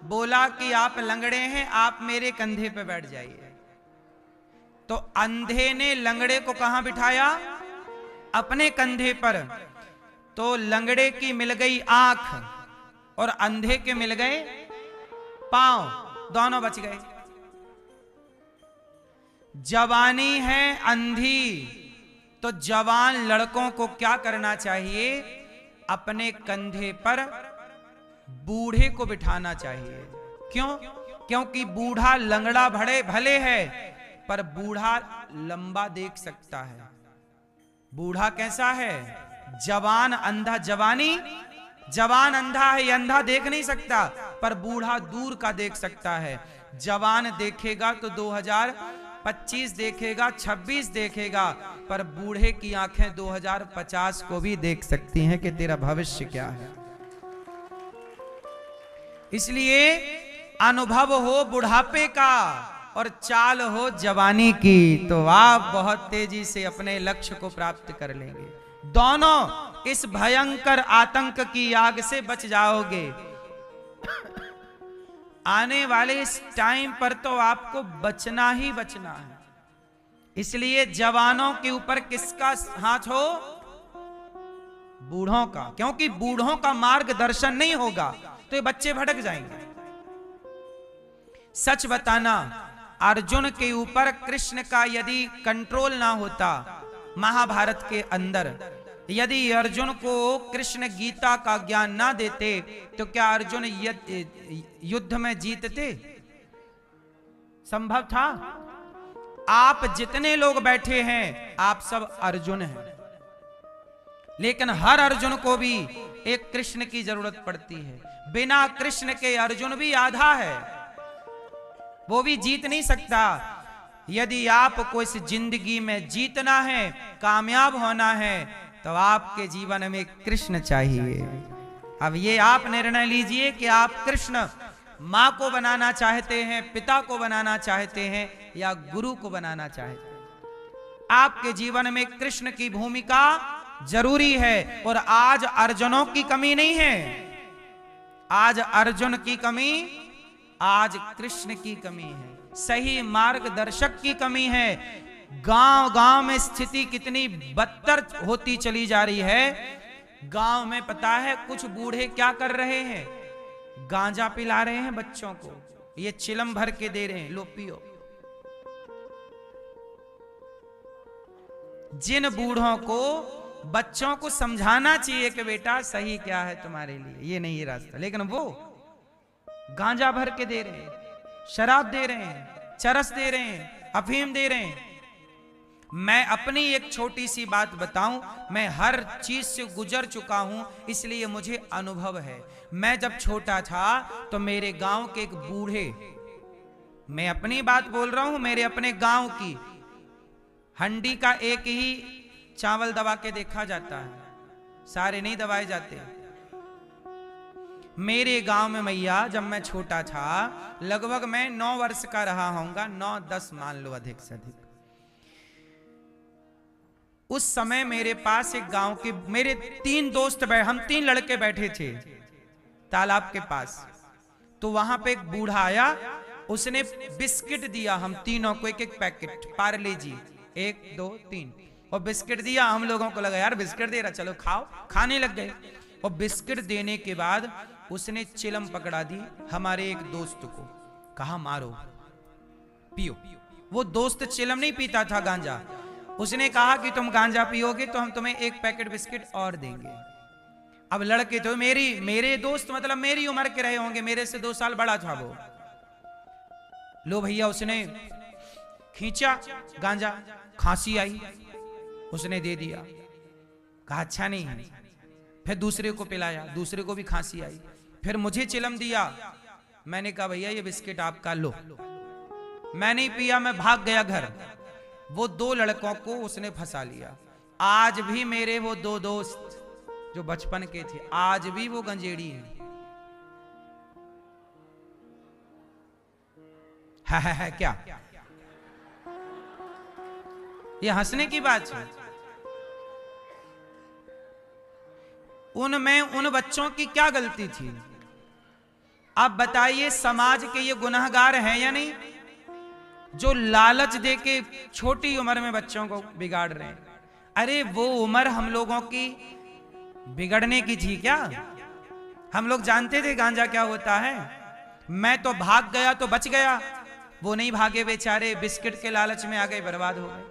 बोला कि आप लंगड़े हैं, आप मेरे कंधे पे बैठ जाइए। तो अंधे ने लंगड़े को कहां बिठाया? अपने कंधे पर। तो लंगड़े की मिल गई आंख और अंधे के मिल गए पांव, दोनों बच गए। जवानी है अंधी, तो जवान लड़कों को क्या करना चाहिए? अपने कंधे पर बूढ़े को बिठाना चाहिए। क्यों? क्योंकि बूढ़ा लंगड़ा भले है, पर बूढ़ा लंबा देख सकता है। बूढ़ा कैसा है? जवान अंधा। जवान अंधा है, ये अंधा देख नहीं सकता, पर बूढ़ा दूर का देख सकता है। जवान देखेगा तो 2025 देखेगा, 26 देखेगा, पर बूढ़े की आंखें 2050 को भी देख सकती हैं कि तेरा भविष्य क्या है। इसलिए अनुभव हो बुढ़ापे का और चाल हो जवानी की, तो आप बहुत तेजी से अपने लक्ष्य को प्राप्त कर लेंगे। दोनों इस भयंकर आतंक की आग से बच जाओगे। आने वाले इस टाइम पर तो आपको बचना ही बचना है। इसलिए जवानों के ऊपर किसका हाथ हो? बूढ़ों का। क्योंकि बूढ़ों का मार्गदर्शन नहीं होगा तो ये बच्चे भटक जाएंगे। सच बताना, अर्जुन के ऊपर कृष्ण का यदि कंट्रोल ना होता, महाभारत के अंदर यदि अर्जुन को कृष्ण गीता का ज्ञान ना देते, तो क्या अर्जुन युद्ध में जीतते? संभव था? आप जितने लोग बैठे हैं, आप सब अर्जुन हैं, लेकिन हर अर्जुन को भी एक कृष्ण की जरूरत पड़ती है। बिना कृष्ण के अर्जुन भी आधा है। वो भी जीत नहीं सकता। यदि आपको इस जिंदगी में जीतना है, कामयाब होना है, तो आपके जीवन में कृष्ण चाहिए। अब ये आप निर्णय लीजिए कि आप कृष्ण माँ को बनाना चाहते हैं, पिता को बनाना चाहते हैं, या गुरु को बनाना चाहते हैं। आपके जीवन में कृष्ण की भूमिका जरूरी है। और आज अर्जुनों की कमी नहीं है, आज अर्जुन की कमी, आज कृष्ण की कमी है, सही मार्गदर्शक की कमी है। गांव गांव में स्थिति कितनी बदतर होती चली जा रही है। गांव में पता है कुछ बूढ़े क्या कर रहे हैं, गांजा पिला रहे हैं बच्चों को, ये चिलम भर के दे रहे हैं, लो पियो। जिन बूढ़ों को बच्चों को समझाना चाहिए कि बेटा सही क्या है तुम्हारे लिए, ये नहीं ये रास्ता, लेकिन वो गांजा भर के दे रहे हैं, शराब दे रहे हैं, चरस दे रहे हैं, अफीम दे रहे हैं। मैं अपनी एक छोटी सी बात बताऊं, मैं हर चीज से गुजर चुका हूं, इसलिए मुझे अनुभव है। मैं जब छोटा था तो मेरे गांव के एक बूढ़े, मैं अपनी बात बोल रहा हूं, मेरे अपने गांव की, हंडी का एक ही चावल दबा के देखा जाता है, सारे नहीं दबाए जाते। मेरे गांव में मैया जब मैं छोटा था, लगभग मैं 9 वर्ष का रहा होऊंगा, 9-10 मान लो अधिक से अधिक। उस समय मेरे पास एक गांव के मेरे 3 दोस्त हम 3 लड़के बैठे थे तालाब के पास। तो वहां पे एक बूढ़ा आया, उसने बिस्किट दिया हम तीनों को, एक एक पैकेट पार्ले जी, 1 2 3, और बिस्किट दिया। हम लोगों को लगा यार बिस्किट दे रहा, चलो खाओ, खाने लग गए। और बिस्किट देने के बाद उसने चिलम पकड़ा दी हमारे एक दोस्त को, कहा मारो पियो। वो दोस्त चिलम नहीं पीता था, गांजा। उसने कहा कि तुम गांजा पियोगे तो हम तुम्हें 1 पैकेट बिस्किट और देंगे। अब लड़के तो मेरे दोस्त मतलब मेरी उम्र के रहे होंगे, मेरे से 2 साल बड़ा था वो। लो भैया, उसने खींचा गांजा, खांसी आई, उसने दे दिया, कहा अच्छा नहीं है। फिर दूसरे को पिलाया, दूसरे को भी खांसी आई, फिर मुझे चिलम दिया। मैंने कहा भैया ये बिस्किट आपका, लो। मैं नहीं पिया, मैं भाग गया घर। वो 2 लड़कों को उसने फंसा लिया। आज भी मेरे वो 2 दोस्त जो बचपन के थे, आज भी वो गंजेड़ी हैं। है क्या? ये हंसने की बात है। उनमें उन बच्चों की क्या गलती थी? आप बताइए, समाज के ये गुनहगार हैं या नहीं, जो लालच देके छोटी उम्र में बच्चों को बिगाड़ रहे हैं? अरे वो उम्र हम लोगों की बिगड़ने की थी क्या? हम लोग जानते थे गांजा क्या होता है। मैं तो भाग गया तो बच गया, वो नहीं भागे बेचारे, बिस्किट के लालच में आ गए, बर्बाद हो गए।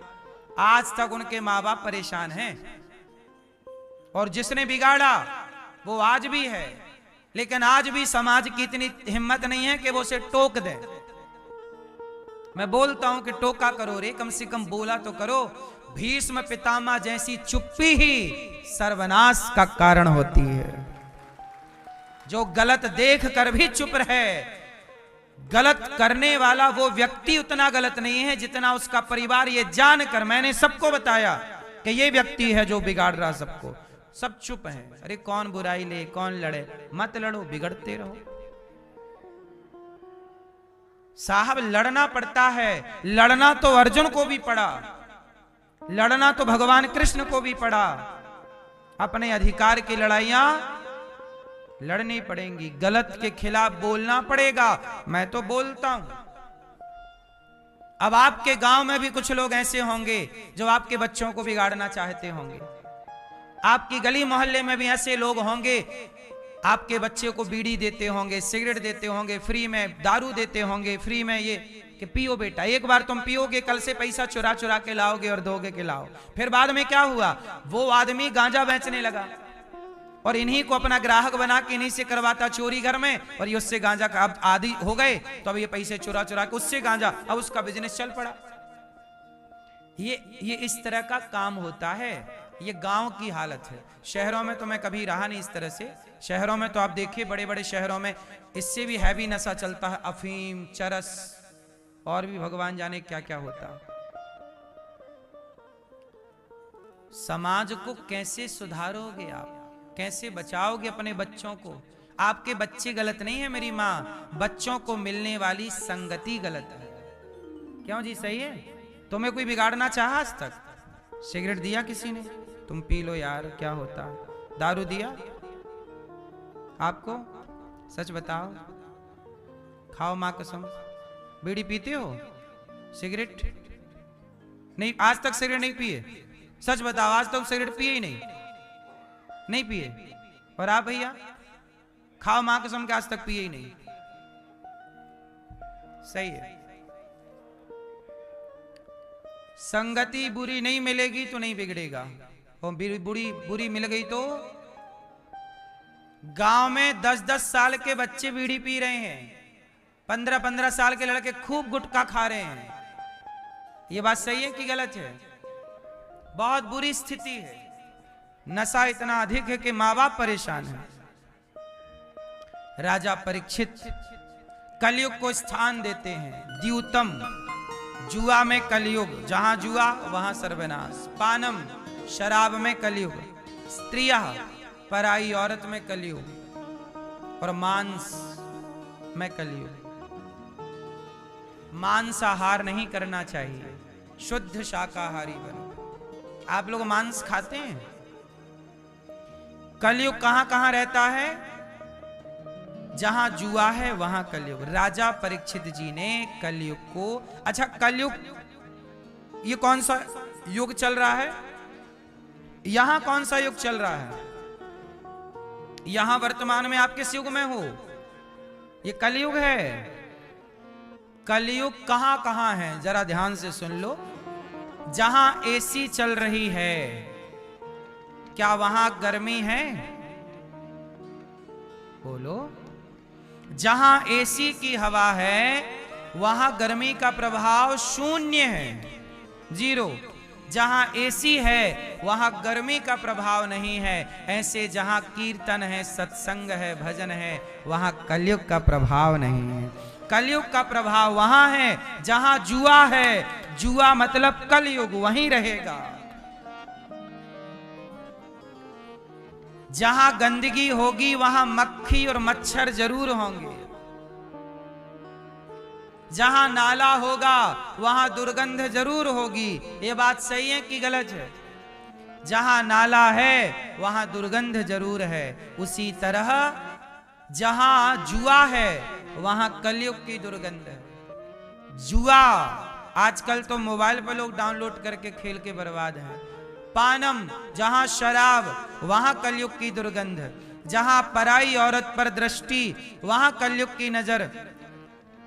आज तक उनके माँ बाप परेशान हैं। और जिसने बिगाड़ा वो आज भी है, लेकिन आज भी समाज की इतनी हिम्मत नहीं है कि वो उसे टोक दे। मैं बोलता हूं कि टोका करो रे, कम से कम बोला तो करो। भीष्म पितामह जैसी चुप्पी ही सर्वनाश का कारण होती है। जो गलत देख कर भी चुप रहे, गलत करने वाला वो व्यक्ति उतना गलत नहीं है जितना उसका परिवार ये जानकर, मैंने सबको बताया कि ये व्यक्ति है जो बिगाड़ रहा सबको। सब चुप हैं। अरे कौन बुराई ले, कौन लड़े? मत लड़ो, बिगड़ते रहो। साहब लड़ना पड़ता है। लड़ना तो अर्जुन को भी पड़ा, लड़ना तो भगवान कृष्ण को भी पड़ा। अपने अधिकार की लड़ाइयां लड़नी पड़ेंगी, गलत के खिलाफ बोलना पड़ेगा। मैं तो बोलता हूं। अब आपके गांव में भी कुछ लोग ऐसे होंगे जो आपके बच्चों को बिगाड़ना चाहते होंगे। आपकी गली मोहल्ले में भी ऐसे लोग होंगे, आपके बच्चे को बीड़ी देते होंगे, सिगरेट देते होंगे, फ्री में दारू देते होंगे, फ्री में ये कि पियो बेटा, एक बार तुम पियोगे, कल से पैसा चुरा चुरा के लाओगे और दोगे के लाओ। फिर बाद में क्या हुआ? वो आदमी गांजा बेचने लगा और इन्हीं को अपना ग्राहक बना के इन्हीं से करवाता चोरी घर में, और ये उससे गांजा का अब आदी हो गए, तो अब ये पैसे चुरा चुरा के उससे गांजा, अब उसका बिजनेस चल पड़ा। ये इस तरह का काम होता है। ये गांव की हालत है। शहरों में तो मैं कभी रहा नहीं इस तरह से। शहरों में तो आप देखिए, बड़े बड़े शहरों में इससे भी हैवी नशा चलता है, अफीम, चरस, और भी भगवान जाने क्या क्या होता। समाज को कैसे सुधारोगे आप, कैसे बचाओगे अपने बच्चों को? आपके बच्चे गलत नहीं है मेरी माँ, बच्चों को मिलने वाली संगति गलत है। क्यों जी, सही है? तुम्हें कोई बिगाड़ना चाहा आज तक? सिगरेट दिया किसी ने, तुम पी लो यार क्या होता? दारू दिया आपको? सच बताओ, खाओ माँ कसम। बीड़ी पीते हो? सिगरेट नहीं, आज तक सिगरेट नहीं पिए? सच बताओ, आज तक सिगरेट पिए ही नहीं पिए? और आप भैया खाओ मां कसम के आज तक पिए ही नहीं। सही है, संगति बुरी नहीं मिलेगी तो नहीं बिगड़ेगा, और बुरी मिल गई तो। गांव में 10-10 साल के बच्चे बीड़ी पी रहे हैं, 15-15 साल के लड़के खूब गुटखा खा रहे हैं। ये बात सही है कि गलत है? बहुत बुरी स्थिति है, नशा इतना अधिक है कि माँ बाप परेशान है। राजा परीक्षित कलयुग को स्थान देते हैं द्यूतम, जुआ में कलयुग, जहां जुआ वहां सर्वनाश। पानम, शराब में कलयुग। स्त्रिया, पराई औरत में कलयुग। और मांस में कलयुग। मांसाहार नहीं करना चाहिए, शुद्ध शाकाहारी बनो। आप लोग मांस खाते हैं? कलयुग कहां कहां रहता है? जहां जुआ है वहां कलयुग। राजा परीक्षित जी ने कलयुग को, अच्छा कलयुग ये कौन सा युग चल रहा है? यहां कौन सा युग चल रहा है? यहां वर्तमान में आप किस युग में हो? ये कलयुग है। कलयुग कहां कहां है जरा ध्यान से सुन लो। जहां एसी चल रही है, क्या वहां गर्मी है? बोलो। जहां एसी की हवा है वहां गर्मी का प्रभाव शून्य है, 0। जहां एसी है वहां गर्मी का प्रभाव नहीं है। ऐसे जहां कीर्तन है, सत्संग है, भजन है, वहां कलयुग का प्रभाव नहीं है। कलयुग का प्रभाव वहां है जहां जुआ है। जुआ मतलब कलयुग वहीं रहेगा। जहां गंदगी होगी वहां मक्खी और मच्छर जरूर होंगे। जहां नाला होगा वहां दुर्गंध जरूर होगी। ये बात सही है कि गलत है? जहां नाला है वहां दुर्गंध जरूर है। उसी तरह जहां जुआ है वहां कलयुग की दुर्गंध है। जुआ आजकल तो मोबाइल पर लोग डाउनलोड करके खेल के बर्बाद हैं। पानम, जहां शराब वहां कलयुग की दुर्गंध। जहां पराई औरत पर दृष्टि वहां कलयुग की नजर,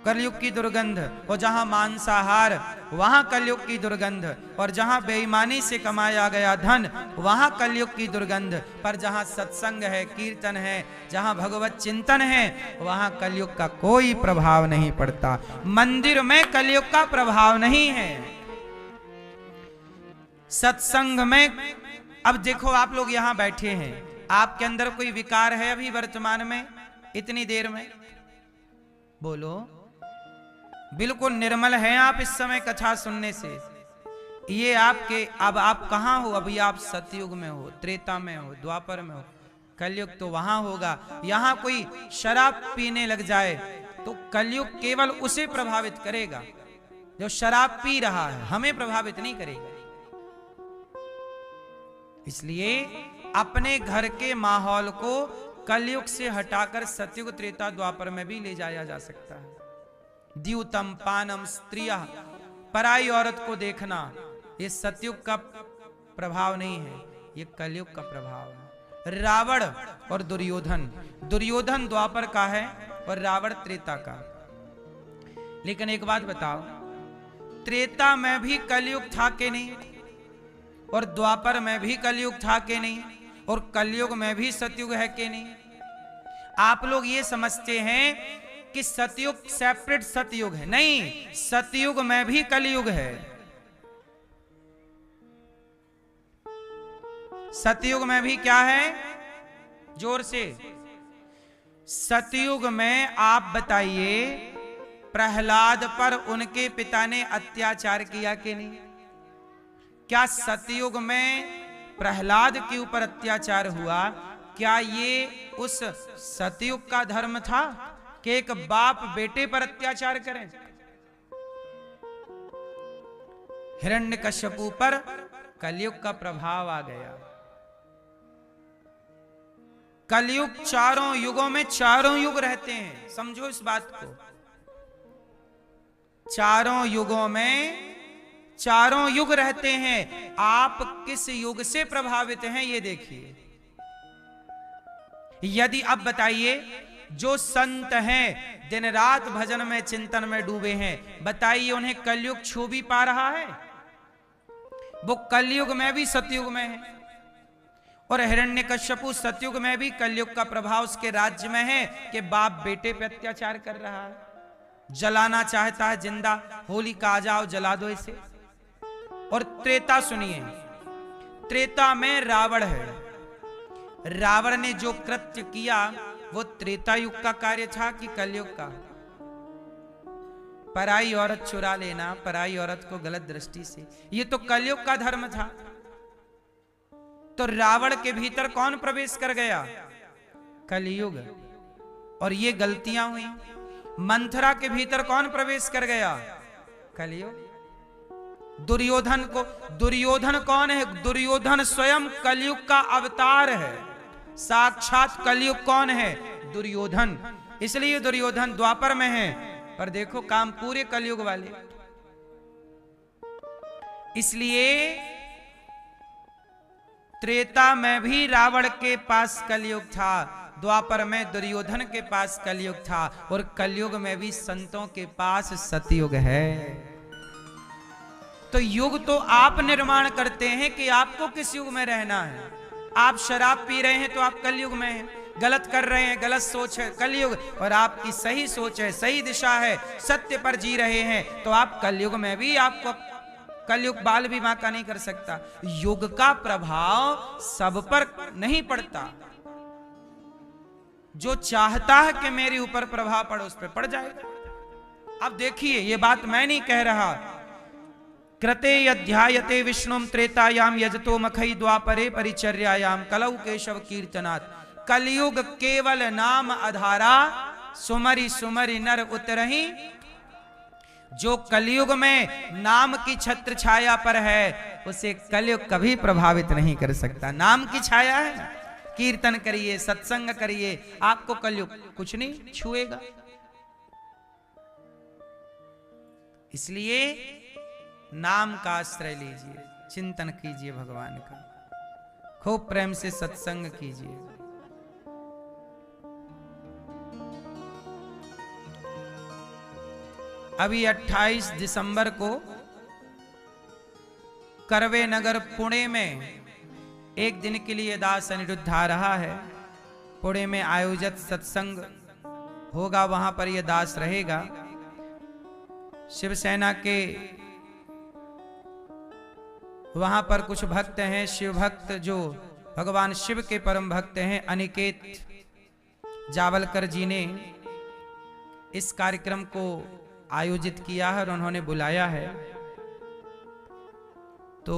कलयुग की दुर्गंध। और जहां मांसाहार वहां कलयुग की दुर्गंध। और जहां बेईमानी से कमाया गया धन वहां कलयुग की दुर्गंध। पर जहां सत्संग है, कीर्तन है, जहां भगवत चिंतन है वहां कलयुग का कोई प्रभाव नहीं पड़ता। मंदिर में कलयुग का प्रभाव नहीं है, सत्संग में। अब देखो आप लोग यहां बैठे हैं, आपके अंदर कोई विकार है अभी वर्तमान में इतनी देर में? बोलो। बिल्कुल निर्मल हैं आप इस समय कथा सुनने से। ये आपके, अब आप कहां हो? अभी आप सतयुग में हो, त्रेता में हो, द्वापर में हो। कलयुग तो वहां होगा। यहां कोई शराब पीने लग जाए तो कलयुग केवल उसे प्रभावित करेगा जो शराब पी रहा है, हमें प्रभावित नहीं करेगा। इसलिए अपने घर के माहौल को कलयुग से हटाकर सतयुग, त्रेता, द्वापर में भी ले जाया जा सकता है। द्यूतम, पानम, स्त्रिया, पराई औरत को देखना, ये सतयुग का प्रभाव नहीं है, ये कलयुग का प्रभाव है। रावण और दुर्योधन, दुर्योधन द्वापर का है और रावण त्रेता का। लेकिन एक बात बताओ, त्रेता में भी कलयुग था कि नहीं? और द्वापर में भी कलयुग था कि नहीं? और कलयुग में भी सतयुग है कि नहीं? आप लोग ये समझते हैं कि सतयुग सेपरेट सतयुग है। नहीं, सतयुग में भी कलयुग है। सतयुग में भी क्या है? जोर से। सतयुग में आप बताइए, प्रहलाद पर उनके पिता ने अत्याचार किया कि नहीं? क्या सतयुग में प्रहलाद के ऊपर अत्याचार हुआ? क्या ये उस सतयुग का धर्म था कि एक बाप बेटे पर अत्याचार करे? हिरण्यकश्यपु पर कलयुग का प्रभाव आ गया। कलयुग चारों युगों में चारों युग रहते हैं, समझो इस बात को। चारों युगों में चारों युग रहते हैं। आप किस युग से प्रभावित हैं ये देखिए। यदि अब बताइए, जो संत हैं दिन रात भजन में चिंतन में डूबे हैं, बताइए उन्हें कलयुग छू भी पा रहा है? वो कलयुग में भी सतयुग में है, और हिरण्यकश्यपु सतयुग में भी कलयुग का प्रभाव उसके राज्य में है कि बाप बेटे पे अत्याचार कर रहा है, जलाना चाहता है जिंदा। होली का आ जाओ जला दो इसे। और त्रेता सुनिए, त्रेता में रावण है। रावण ने जो कृत्य किया वो त्रेता युग का कार्य था कि कलयुग का? पराई औरत चुरा लेना, पराई औरत को गलत दृष्टि से, ये तो कलयुग का धर्म था। तो रावण के भीतर कौन प्रवेश कर गया? कलयुग। और ये गलतियां हुई। मंथरा के भीतर कौन प्रवेश कर गया? कलयुग। दुर्योधन कौन है? दुर्योधन स्वयं कलयुग का अवतार है। साक्षात कलयुग कौन है? दुर्योधन। इसलिए दुर्योधन द्वापर में है, पर देखो काम पूरे कलयुग वाले। इसलिए त्रेता में भी रावण के पास कलयुग था, द्वापर में दुर्योधन के पास कलयुग था, और कलयुग में भी संतों के पास सतयुग है। तो युग तो आप निर्माण करते हैं कि आपको किस युग में रहना है। आप शराब पी रहे हैं तो आप कलयुग में हैं, गलत कर रहे हैं, गलत सोच है, कलयुग। और आपकी सही सोच है, सही दिशा है, सत्य पर जी रहे हैं, तो आप कलयुग में भी, आपको कलयुग बाल विवाह का नहीं कर सकता। युग का प्रभाव सब पर नहीं पड़ता। जो चाहता है कि मेरे ऊपर प्रभाव पड़े उस पर पड़ जाएगा। अब देखिए, ये बात मैं नहीं कह रहा। कृते अध्यायते विष्णुम त्रेतायाम यजतो मखई द्वापरे परिचर्यायाम कलौ केशव कीर्तनात्। कलयुग केवल नाम आधारा, सुमरि सुमरि नर उतरही। जो कलयुग में नाम की छत्र छाया पर है उसे कलयुग कभी प्रभावित नहीं कर सकता। नाम की छाया है, कीर्तन करिए, सत्संग करिए, आपको कलयुग कुछ नहीं छुएगा। इसलिए नाम का आश्रय लीजिए, चिंतन कीजिए भगवान का, खूब प्रेम से सत्संग कीजिए। अभी 28 दिसंबर को करवे नगर पुणे में एक दिन के लिए दास अनिरुद्ध आ रहा है। पुणे में आयोजित सत्संग होगा, वहां पर यह दास रहेगा। शिवसेना के वहां पर कुछ भक्त हैं, शिव भक्त, जो भगवान शिव के परम भक्त हैं। अनिकेत जावलकर जी ने इस कार्यक्रम को आयोजित किया है और उन्होंने बुलाया है। तो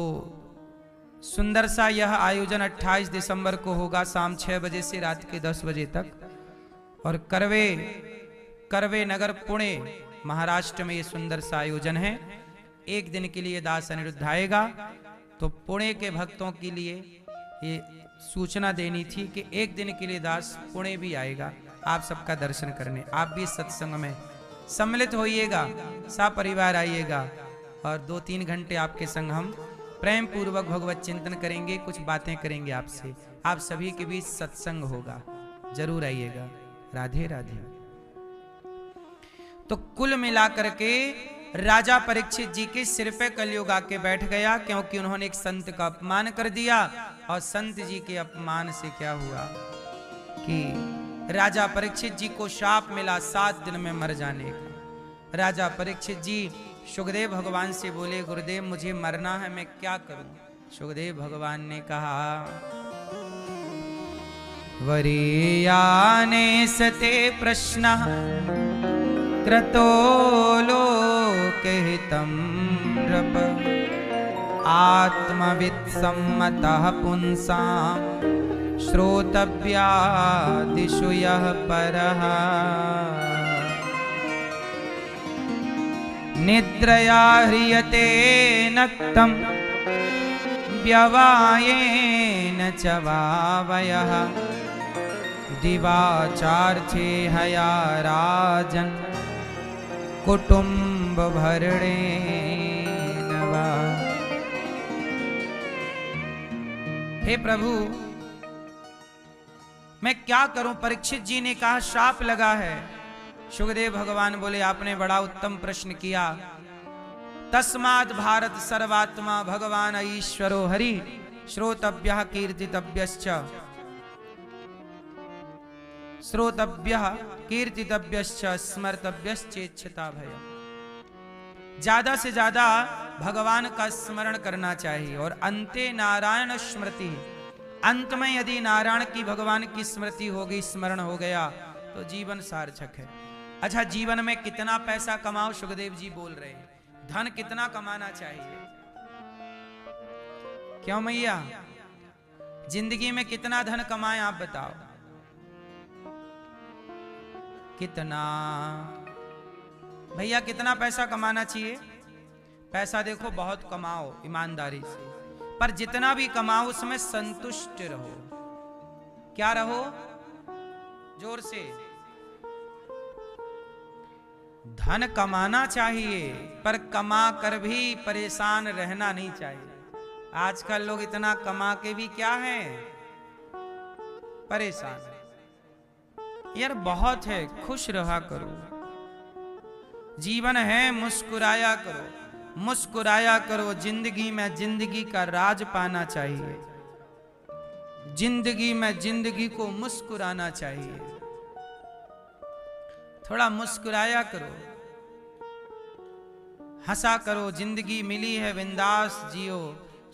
सुंदर सा यह आयोजन 28 दिसंबर को होगा, शाम 6 बजे से रात के 10 बजे तक। और करवे नगर पुणे महाराष्ट्र में ये सुंदर सा आयोजन है। एक दिन के लिए दास अनिरुद्ध आएगा, तो पुणे के भक्तों के लिए ये सूचना देनी थी कि एक दिन के लिए दास पुणे भी आएगा आप सबका दर्शन करने। आप भी सत्संग में सम्मिलित होइएगा, सपरिवार आइएगा, और 2-3 घंटे आपके संग हम प्रेम पूर्वक भगवत चिंतन करेंगे, कुछ बातें करेंगे आपसे। आप सभी के बीच सत्संग होगा, जरूर आइएगा। राधे राधे। तो कुल मिलाकर के राजा परीक्षित जी के सिर पे कलयुग आके बैठ गया, क्योंकि उन्होंने एक संत का अपमान कर दिया। और संत जी के अपमान से क्या हुआ कि राजा परीक्षित जी को शाप मिला 7 दिन में मर जाने का। राजा परीक्षित जी सुखदेव भगवान से बोले, गुरुदेव मुझे मरना है, मैं क्या करूं? सुखदेव भगवान ने कहा, वरीयाने सते प्रश्न क्रतो लोकहितं नृप आत्मवित्सम्मतः पुंसां श्रोतव्यादिषु यः परः निद्रया ह्रियते नक्तं व्यवायेन च वावयः दिवाचार्थे हया राजन् कुटुम्ब भरणेन वा। हे प्रभु, मैं क्या करूं? परीक्षित जी ने कहा श्राप लगा है। सुखदेव भगवान बोले आपने बड़ा उत्तम प्रश्न किया। तस्मात् भारत सर्वात्मा भगवान ईश्वरो हरि श्रोतव्यः कीर्तितव्यश्च श्रोतव्यः कीर्तितव्यश्च स्मर्तव्यश्चेच्छता भय। ज्यादा से ज्यादा भगवान का स्मरण करना चाहिए और अंते नारायण स्मृति, अंत में यदि नारायण की भगवान की स्मृति हो गई, स्मरण हो गया तो जीवन सार्थक है। अच्छा, जीवन में कितना पैसा कमाओ? सुखदेव जी बोल रहे हैं धन कितना कमाना चाहिए? क्यों मैया, जिंदगी में कितना धन कमाएं आप बताओ? कितना भैया, कितना पैसा कमाना चाहिए? पैसा देखो बहुत कमाओ ईमानदारी से, पर जितना भी कमाओ उसमें संतुष्ट रहो। क्या रहो? जोर से। धन कमाना चाहिए पर कमा कर भी परेशान रहना नहीं चाहिए। आजकल लोग इतना कमा के भी क्या हैं? परेशान है। यार बहुत है, खुश रहा करो। जीवन है, मुस्कुराया करो, मुस्कुराया करो। जिंदगी में जिंदगी का राज पाना चाहिए। जिंदगी में जिंदगी को मुस्कुराना चाहिए। थोड़ा मुस्कुराया करो, हंसा करो। जिंदगी मिली है, बिंदास जियो।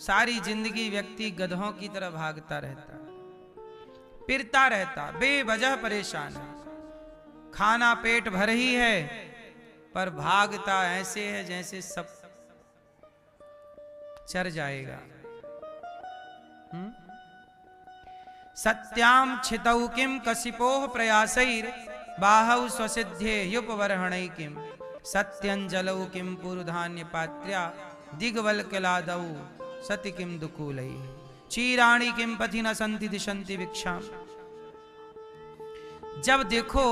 सारी जिंदगी व्यक्ति गधों की तरह भागता रहता, फिरता रहता, बेवजह परेशान है। खाना पेट भर ही है पर भागता ऐसे है जैसे सब चर जाएगा। सत्याम छितौ किम कसिपोह प्रयासैर बाहौ स्वसिद्धे युपवर्हणै किम सत्यंजलौ किम पुरुधान्य पात्र्या दिग्वल्कलादौ सति किम दुकूलै चीराणि किम पथि न संति दिशन्ति भिक्षाम। जब देखो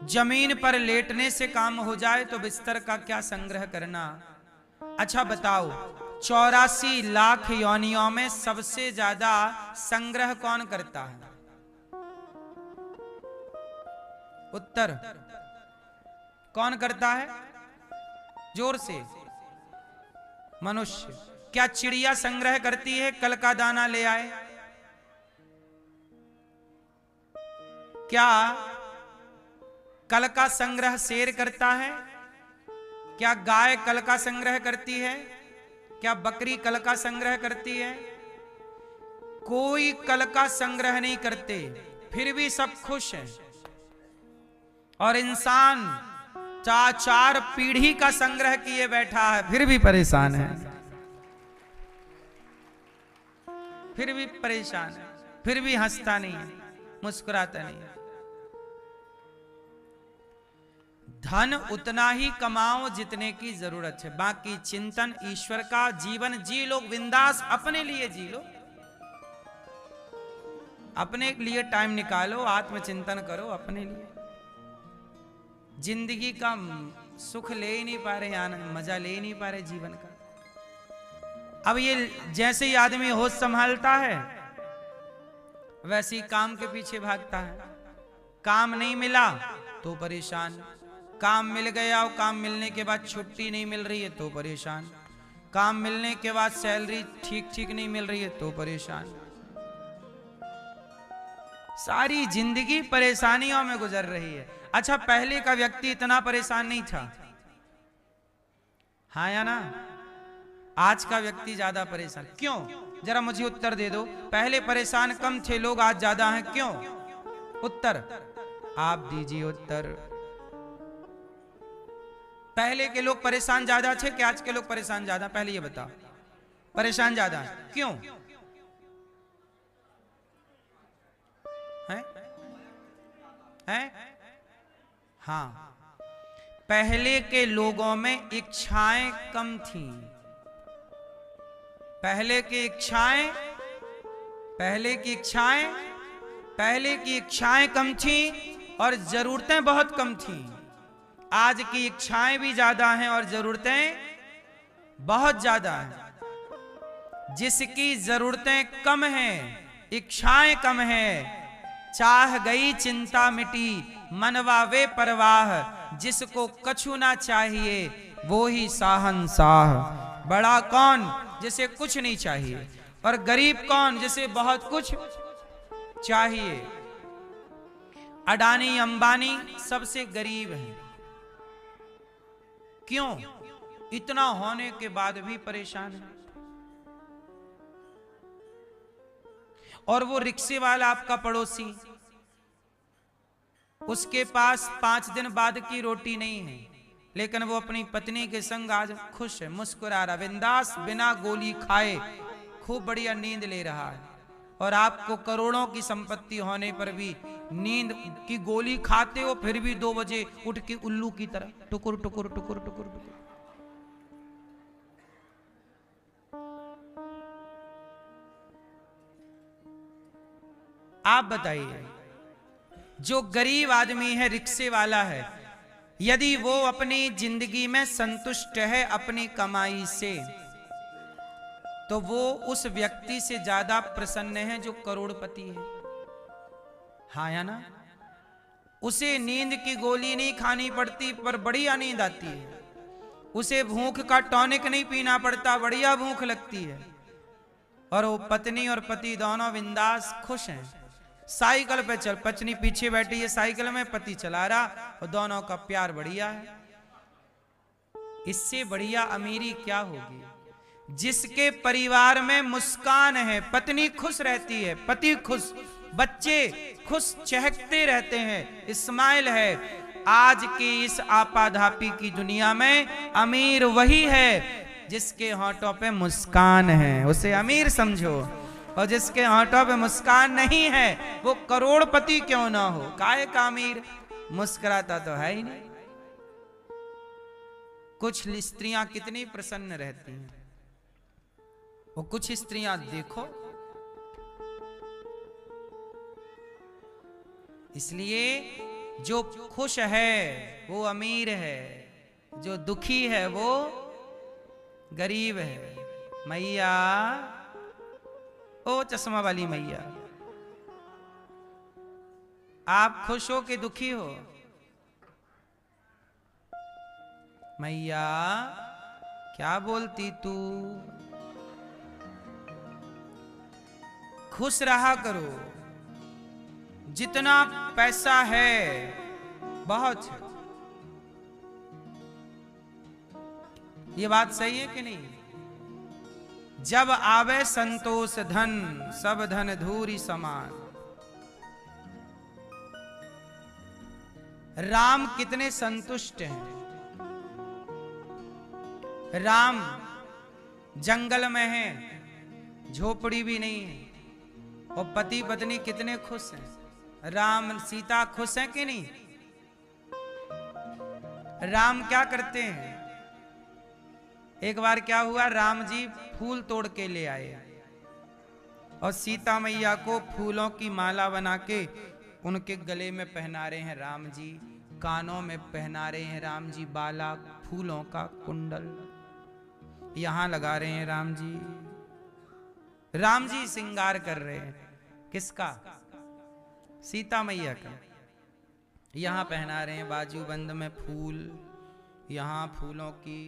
जमीन पर लेटने से काम हो जाए तो बिस्तर का क्या संग्रह करना। अच्छा बताओ, 84 लाख योनियों में सबसे ज्यादा संग्रह कौन करता है? उत्तर कौन करता है? जोर से। मनुष्य। क्या चिड़िया संग्रह करती है? कल का दाना ले आए। क्या कल का संग्रह शेर करता है? क्या गाय कल का संग्रह करती है? क्या बकरी कल का संग्रह करती है? कोई कल का संग्रह नहीं करते, फिर भी सब खुश हैं। और इंसान 4 पीढ़ी का संग्रह किए बैठा है, फिर भी परेशान है, फिर भी परेशान है, फिर भी हंसता नहीं है, मुस्कुराता नहीं है। धन उतना ही कमाओ जितने की जरूरत है, बाकी चिंतन ईश्वर का। जीवन जी लो बिंदास, अपने लिए जी लो, अपने लिए टाइम निकालो, आत्मचिंतन करो अपने लिए। जिंदगी का सुख ले ही नहीं पा रहे, आनंद मजा ले ही नहीं पा रहे जीवन का। अब ये जैसे ही आदमी होश संभालता है वैसे ही काम के पीछे भागता है। काम नहीं मिला तो परेशान, काम मिल गया और काम मिलने के बाद छुट्टी नहीं मिल रही है तो परेशान, काम मिलने के बाद सैलरी ठीक नहीं मिल रही है तो परेशान। सारी जिंदगी परेशानियों में गुजर रही है। अच्छा, पहले का व्यक्ति इतना परेशान नहीं था, हाँ या ना? आज का व्यक्ति ज्यादा परेशान क्यों? जरा मुझे उत्तर दे दो। पहले परेशान कम थे लोग, आज ज्यादा हैं, क्यों? उत्तर आप दीजिए उत्तर। पहले के लोग परेशान ज्यादा थे कि आज के लोग परेशान ज्यादा? पहले ये बताओ। परेशान ज्यादा है, क्यों है? हाँ, पहले के लोगों में इच्छाएं कम थी। पहले की इच्छाएं कम थी और जरूरतें बहुत कम थी। आज की इच्छाएं भी ज्यादा हैं और जरूरतें बहुत ज्यादा हैं। जिसकी जरूरतें कम हैं, इच्छाएं कम हैं, चाह गई चिंता मिटी, मनवा वे परवाह, जिसको कछु ना चाहिए वो ही साहंसाह। बड़ा कौन? जिसे कुछ नहीं चाहिए। और गरीब कौन? जिसे बहुत कुछ चाहिए। अडानी अंबानी सबसे गरीब हैं। क्यों? इतना होने के बाद भी परेशान है। और वो रिक्शे वाला आपका पड़ोसी, उसके पास 5 दिन बाद की रोटी नहीं है, लेकिन वो अपनी पत्नी के संग आज खुश है, मुस्कुरा रहा, बिंदास, बिना गोली खाए खूब बढ़िया नींद ले रहा है। और आपको करोड़ों की संपत्ति होने पर भी नींद की गोली खाते हो, फिर भी 2 बजे उठ के उल्लू की तरह टुकुर टुकुर टुकुर टुकुर टुकुर। आप बताइए, जो गरीब आदमी है, रिक्शे वाला है, यदि वो अपनी जिंदगी में संतुष्ट है अपनी कमाई से, तो वो उस व्यक्ति से ज्यादा प्रसन्न है जो करोड़पति है। हाँ या ना? उसे नींद की गोली नहीं खानी पड़ती पर बढ़िया नींद आती है। उसे भूख का टॉनिक नहीं पीना पड़ता, बढ़िया भूख लगती है। और वो पत्नी और पति दोनों बिंदास खुश हैं। साइकिल पे चल, पत्नी पीछे बैठी है साइकिल में, पति चला रहा, और दोनों का प्यार बढ़िया है। इससे बढ़िया अमीरी क्या होगी? जिसके परिवार में मुस्कान है, पत्नी खुश रहती है, पति खुश, बच्चे खुश, चहकते रहते हैं, स्माइल है। आज की इस आपाधापी की दुनिया में अमीर वही है जिसके होठों पे मुस्कान है, उसे अमीर समझो। और जिसके होठों पे मुस्कान नहीं है वो करोड़पति क्यों ना हो, काहे का अमीर? मुस्कुराता तो है ही नहीं। कुछ स्त्रियां कितनी प्रसन्न रहती हैं, वो कुछ स्त्रियां देखो। इसलिए जो खुश है वो अमीर है, जो दुखी है वो गरीब है। मैया, ओ चश्मा वाली मैया, आप खुश हो कि दुखी हो? मैया क्या बोलती तू? खुश रहा करो। जितना पैसा है बहुत है। ये बात सही है कि नहीं? जब आवे संतोष धन, सब धन धूरी समान। राम कितने संतुष्ट हैं। राम जंगल में है, झोपड़ी भी नहीं है, और पति पत्नी कितने खुश हैं। राम सीता खुश हैं कि नहीं? राम क्या करते हैं? एक बार क्या हुआ, राम जी फूल तोड़ के ले आए और सीता मैया को फूलों की माला बना के उनके गले में पहना रहे हैं राम जी, कानों में पहना रहे हैं राम जी, बाला फूलों का कुंडल यहां लगा रहे हैं राम जी। राम जी श्रृंगार कर रहे हैं, किसका? सीता मैया का। यहां पहना रहे हैं बाजूबंद में फूल, यहां फूलों की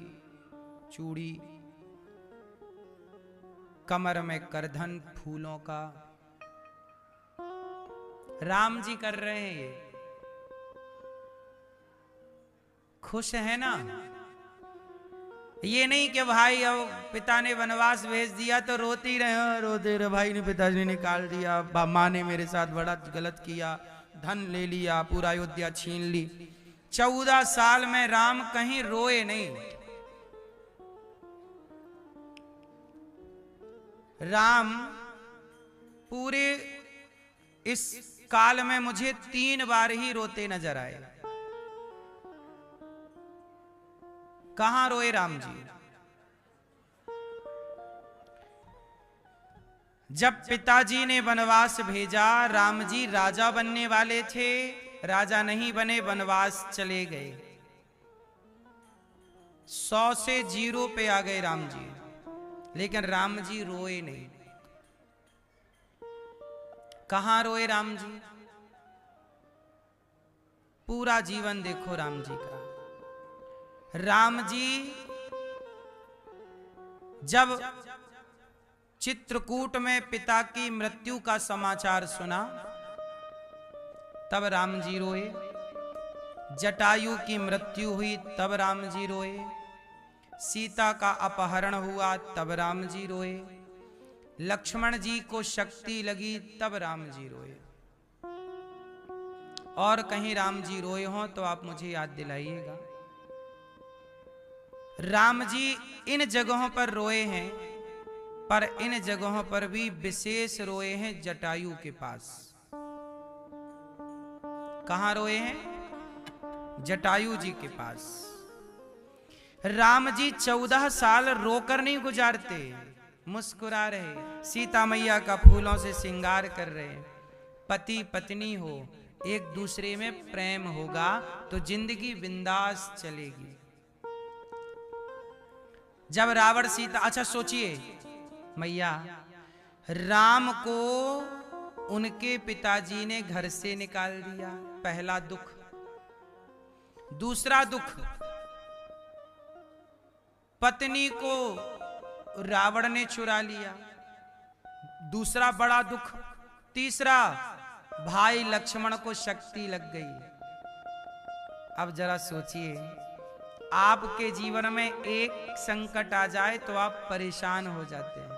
चूड़ी, कमर में करधन फूलों का। राम जी कर रहे हैं ये, खुश है ना? ये नहीं कि भाई अब पिता ने वनवास भेज दिया तो रोती रहे, रोते रहे, भाई ने पिताजी ने निकाल दिया, माँ ने मेरे साथ बड़ा गलत किया, धन ले लिया, पूरा अयोध्या छीन ली, 14 साल में राम कहीं रोए नहीं। राम पूरे इस काल में मुझे 3 बार ही रोते नजर आए। कहां रोए राम जी? जब पिताजी ने वनवास भेजा, राम जी राजा बनने वाले थे, राजा नहीं बने, वनवास चले गए। 100 से 0 पे आ गए राम जी, लेकिन राम जी रोए नहीं। कहां रोए राम जी? पूरा जीवन देखो राम जी का। राम जी जब चित्रकूट में पिता की मृत्यु का समाचार सुना, तब राम जी रोए। जटायु की मृत्यु हुई, तब राम जी रोए। सीता का अपहरण हुआ, तब राम जी रोए। लक्ष्मण जी को शक्ति लगी, तब राम जी रोए। और कहीं राम जी रोए हों तो आप मुझे याद दिलाइएगा। राम जी इन जगहों पर रोए हैं, पर इन जगहों पर भी विशेष रोए हैं जटायु के पास। कहां रोए हैं? जटायु जी के पास। राम जी 14 साल रोकर नहीं गुजारते, मुस्कुरा रहे, सीता मैया का फूलों से श्रृंगार कर रहे। पति पत्नी हो, एक दूसरे में प्रेम होगा तो जिंदगी बिंदास चलेगी। जब रावण सीता, अच्छा सोचिए मैया, राम को उनके पिताजी ने घर से निकाल दिया, पहला दुख। दूसरा दुख, पत्नी को रावण ने चुरा लिया, दूसरा बड़ा दुख। तीसरा, भाई लक्ष्मण को शक्ति लग गई। अब जरा सोचिए, आपके जीवन में एक संकट आ जाए तो आप परेशान हो जाते हैं।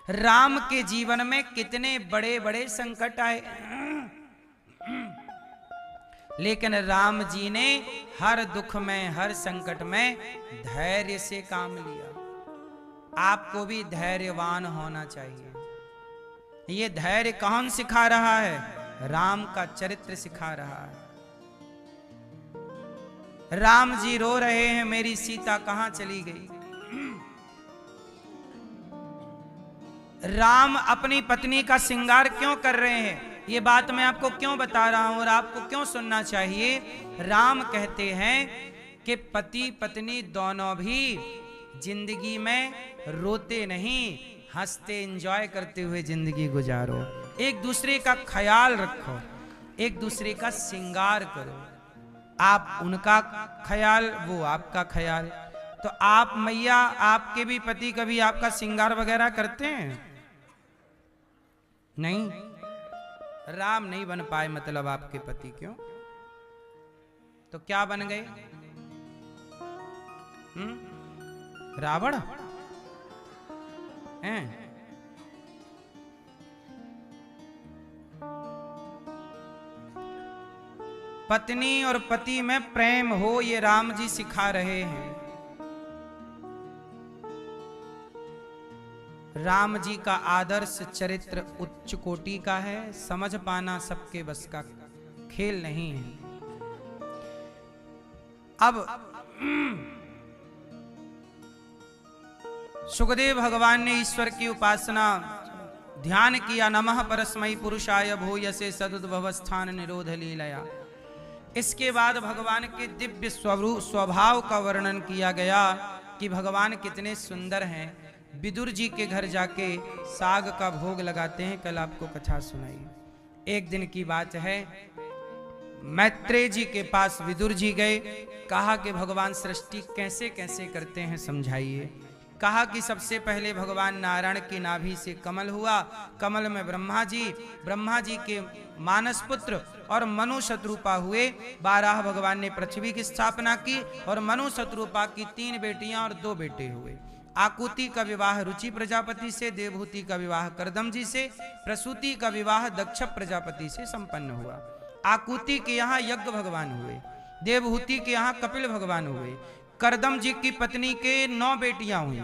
राम के जीवन में कितने बड़े बड़े संकट आए, लेकिन राम जी ने हर दुख में, हर संकट में धैर्य से काम लिया। आपको भी धैर्यवान होना चाहिए। ये धैर्य कौन सिखा रहा है? राम का चरित्र सिखा रहा है। राम जी रो रहे हैं, मेरी सीता कहां चली गई? राम अपनी पत्नी का श्रृंगार क्यों कर रहे हैं? ये बात मैं आपको क्यों बता रहा हूं और आपको क्यों सुनना चाहिए? राम कहते हैं कि पति पत्नी दोनों भी जिंदगी में रोते नहीं, हंसते एंजॉय करते हुए जिंदगी गुजारो। एक दूसरे का ख्याल रखो, एक दूसरे का श्रृंगार करो। आप उनका ख्याल, वो आपका ख्याल। तो आप मैया, आपके भी पति कभी आपका श्रृंगार वगैरह करते हैं? नहीं। राम नहीं बन पाए मतलब आपके पति, क्यों? तो क्या बन गए? रावण हैं? पत्नी और पति में प्रेम हो, ये राम जी सिखा रहे हैं। राम जी का आदर्श चरित्र उच्च कोटि का है, समझ पाना सबके बस का खेल नहीं है। अब सुखदेव भगवान ने ईश्वर की उपासना ध्यान किया। नमः परस्मै पुरुषाय भूयसे सदुद्भव स्थान निरोध लीलया। इसके बाद भगवान के दिव्य स्वभाव का वर्णन किया गया कि भगवान कितने सुंदर हैं। विदुर जी के घर जाके साग का भोग लगाते हैं। कल आपको कथा सुनाई। एक दिन की बात है, मैत्रेय जी के पास विदुर जी गए। कहा कि भगवान सृष्टि कैसे कैसे करते हैं समझाइए। कहा कि सबसे पहले भगवान नारायण की नाभि से कमल हुआ, कमल में ब्रह्मा जी के मानस पुत्र और मनु शत्रुपा हुए। 12 भगवान ने पृथ्वी की स्थापना की और मनु शत्रुपा की 3 बेटियां और 2 बेटे हुए। आकुति का विवाह रुचि प्रजापति से, देवहूति का विवाह करदम जी से, प्रसूति का विवाह दक्ष प्रजापति से संपन्न हुआ। आकुति के यहाँ यज्ञ भगवान हुए, देवहूति के यहाँ कपिल भगवान हुए, करदम जी की पत्नी के 9 बेटियां हुई।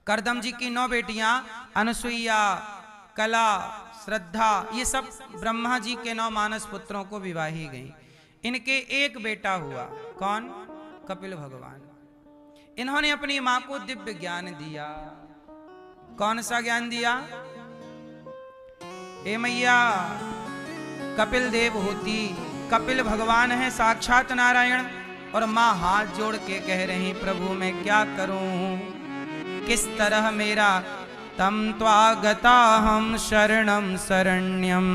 करदम जी की 9 बेटियां अनुसुईया, कला, श्रद्धा, ये सब ब्रह्मा जी के 9 मानस पुत्रों को विवाही गई। इनके एक बेटा हुआ, कौन? कपिल भगवान। इन्होंने अपनी मां को दिव्य ज्ञान दिया। कौन सा ज्ञान दिया? ए मैया, कपिल देवहूति, कपिल भगवान है साक्षात नारायण, और मां हाथ जोड़ के कह रही प्रभु मैं क्या करूं, किस तरह मेरा तम त्वागता हम शरणम शरण्यम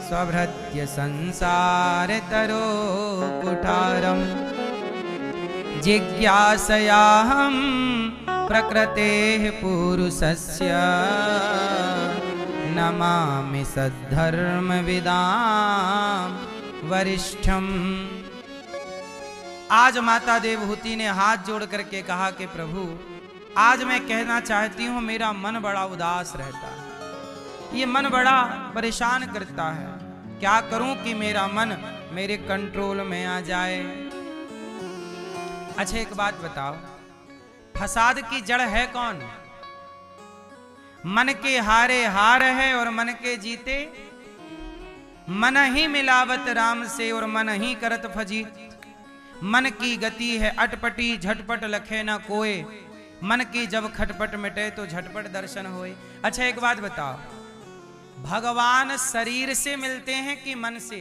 स्वभृत्य संसार तरो कुठारम जिज्ञासया हम प्रकृते पुरुषस्य नमामि सद्धर्म विदाम वरिष्ठम। आज माता देवहूति ने हाथ जोड़ करके कहा कि प्रभु आज मैं कहना चाहती हूं, मेरा मन बड़ा उदास रहता है, ये मन बड़ा परेशान करता है, क्या करूं कि मेरा मन मेरे कंट्रोल में आ जाए। अच्छा एक बात बताओ, फसाद की जड़ है कौन? मन के हारे हार है और मन के जीते मन ही मिलावत राम से और मन ही करत फजीत। मन की गति है अटपटी, झटपट लखे न कोय, मन की जब खटपट मिटे तो झटपट दर्शन होए। अच्छा एक बात बताओ, भगवान शरीर से मिलते हैं कि मन से?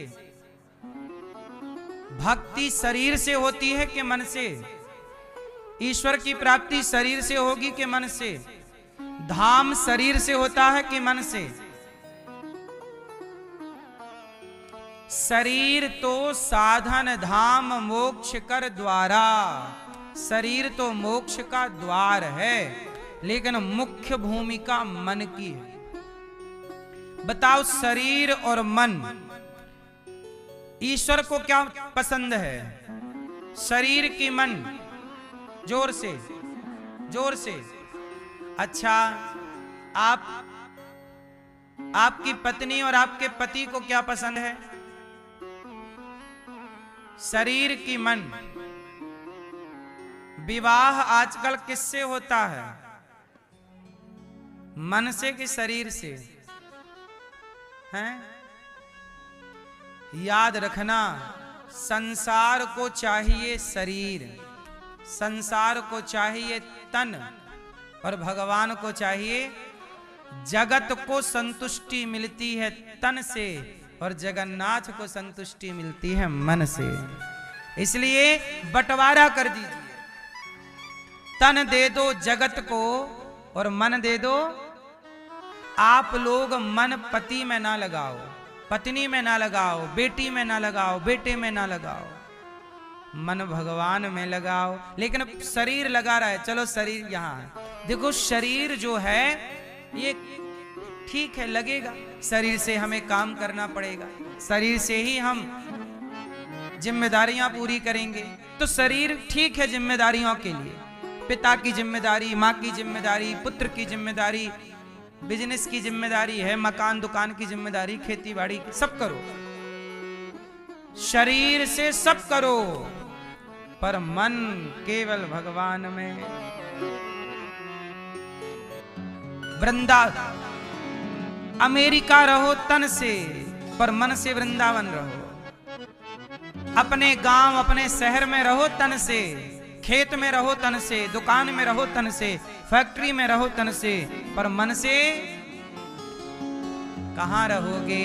भक्ति शरीर से होती है कि मन से? ईश्वर की प्राप्ति शरीर से होगी कि मन से? धाम शरीर से होता है कि मन से? शरीर तो साधन धाम मोक्ष कर द्वारा, शरीर तो मोक्ष का द्वार है, लेकिन मुख्य भूमिका मन की है। बताओ शरीर और मन, ईश्वर को क्या पसंद है? शरीर की मन? जोर से, जोर से। अच्छा आपकी पत्नी और आपके पति को क्या पसंद है? शरीर की मन। विवाह आजकल किससे होता है? मन से कि शरीर से? हैं? याद रखना, संसार को चाहिए शरीर, संसार को चाहिए तन, और भगवान को चाहिए जगत को संतुष्टि मिलती है तन से, और जगन्नाथ को संतुष्टि मिलती है मन से। इसलिए बंटवारा कर दीजिए, तन दे दो जगत को और मन दे दो। आप लोग मन पति में ना लगाओ, पत्नी में ना लगाओ, बेटी में ना लगाओ, बेटे में ना लगाओ, मन भगवान में लगाओ। लेकिन शरीर लगा रहा है, चलो शरीर यहाँ है, देखो शरीर जो है ये ठीक है, लगेगा, शरीर से हमें काम करना पड़ेगा, शरीर से ही हम जिम्मेदारियां पूरी करेंगे। तो शरीर ठीक है जिम्मेदारियों के लिए, पिता की जिम्मेदारी, माँ की जिम्मेदारी, पुत्र की जिम्मेदारी, बिजनेस की जिम्मेदारी है, मकान दुकान की जिम्मेदारी, खेती बाड़ी की, सब करो, शरीर से सब करो, पर मन केवल भगवान में। वृंदा अमेरिका रहो तन से, पर मन से वृंदावन रहो। अपने गांव अपने शहर में रहो तन से, खेत में रहो तन से, दुकान में रहो तन से, फैक्ट्री में रहो तन से, पर मन से कहां रहोगे?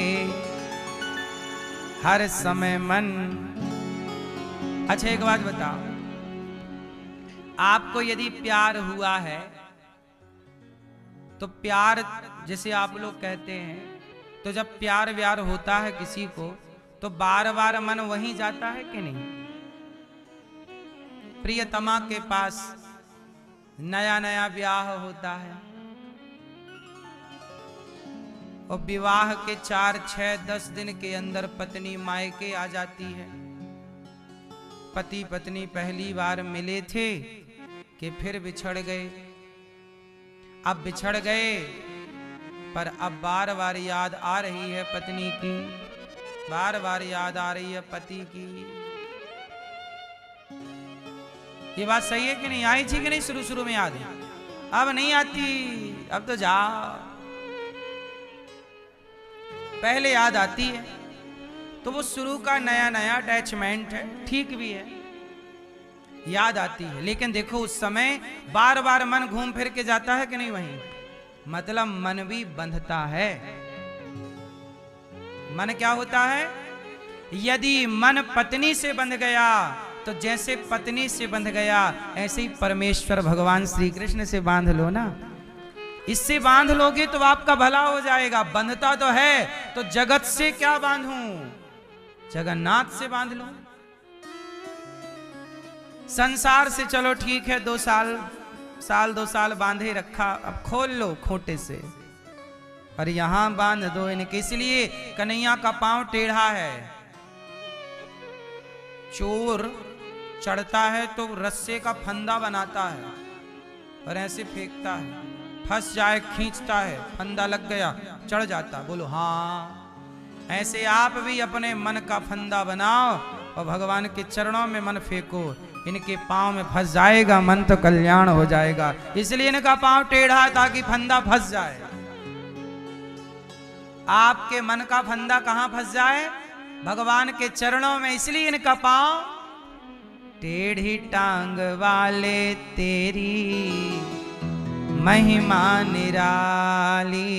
हर समय मन। अच्छा एक बात बताओ, आपको यदि प्यार हुआ है तो प्यार जैसे आप लोग कहते हैं, तो जब प्यार व्यार होता है किसी को तो बार बार मन वहीं जाता है कि नहीं? प्रियतमा के पास नया नया ब्याह होता है और विवाह के 4, 6, 10 दिन के अंदर पत्नी मायके आ जाती है। पति पत्नी पहली बार मिले थे कि फिर बिछड़ गए। अब बिछड़ गए पर अब बार बार याद आ रही है पत्नी की, बार बार याद आ रही है पति की। ये बात सही है कि नहीं? आई थी कि नहीं शुरू शुरू में याद? अब नहीं आती, अब तो जा, पहले याद आती है। तो वो शुरू का नया नया अटैचमेंट है, ठीक भी है, याद आती है। लेकिन देखो उस समय बार बार मन घूम फिर के जाता है कि नहीं वहीं, मतलब मन भी बंधता है। मन क्या होता है? यदि मन पत्नी से बंध गया तो जैसे पत्नी से बंध गया ऐसे ही परमेश्वर भगवान श्री कृष्ण से बांध लो ना। इससे बांध लोगे तो आपका भला हो जाएगा। बंधता तो है तो जगत से क्या बांधूं, जगन्नाथ से बांध लो। संसार से चलो ठीक है, 2 साल 2 साल बांधे रखा, अब खोल लो खोटे से, और यहां बांध दो इनके। इसलिए कन्हैया का पांव टेढ़ा है। चोर चढ़ता है तो रस्से का फंदा बनाता है और ऐसे फेंकता है, फंस जाए खींचता है, फंदा लग गया चढ़ जाता। बोलो हाँ। ऐसे आप भी अपने मन का फंदा बनाओ और भगवान के चरणों में मन फेंको। इनके पांव में फंस जाएगा मन तो कल्याण हो जाएगा। इसलिए इनका पांव टेढ़ा ताकि फंदा फंस जाए। आपके मन का फंदा कहां फंस जाए? भगवान के चरणों में। इसलिए इनका पांव टेढ़ी टांग वाले तेरी महिमा निराली।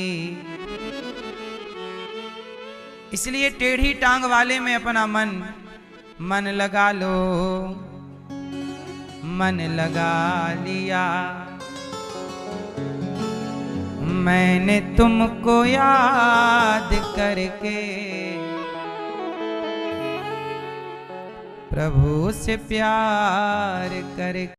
इसलिए टेढ़ी टांग वाले में अपना मन लगा लो। मन लगा लिया, मैंने तुमको याद करके प्रभु से प्यार करके।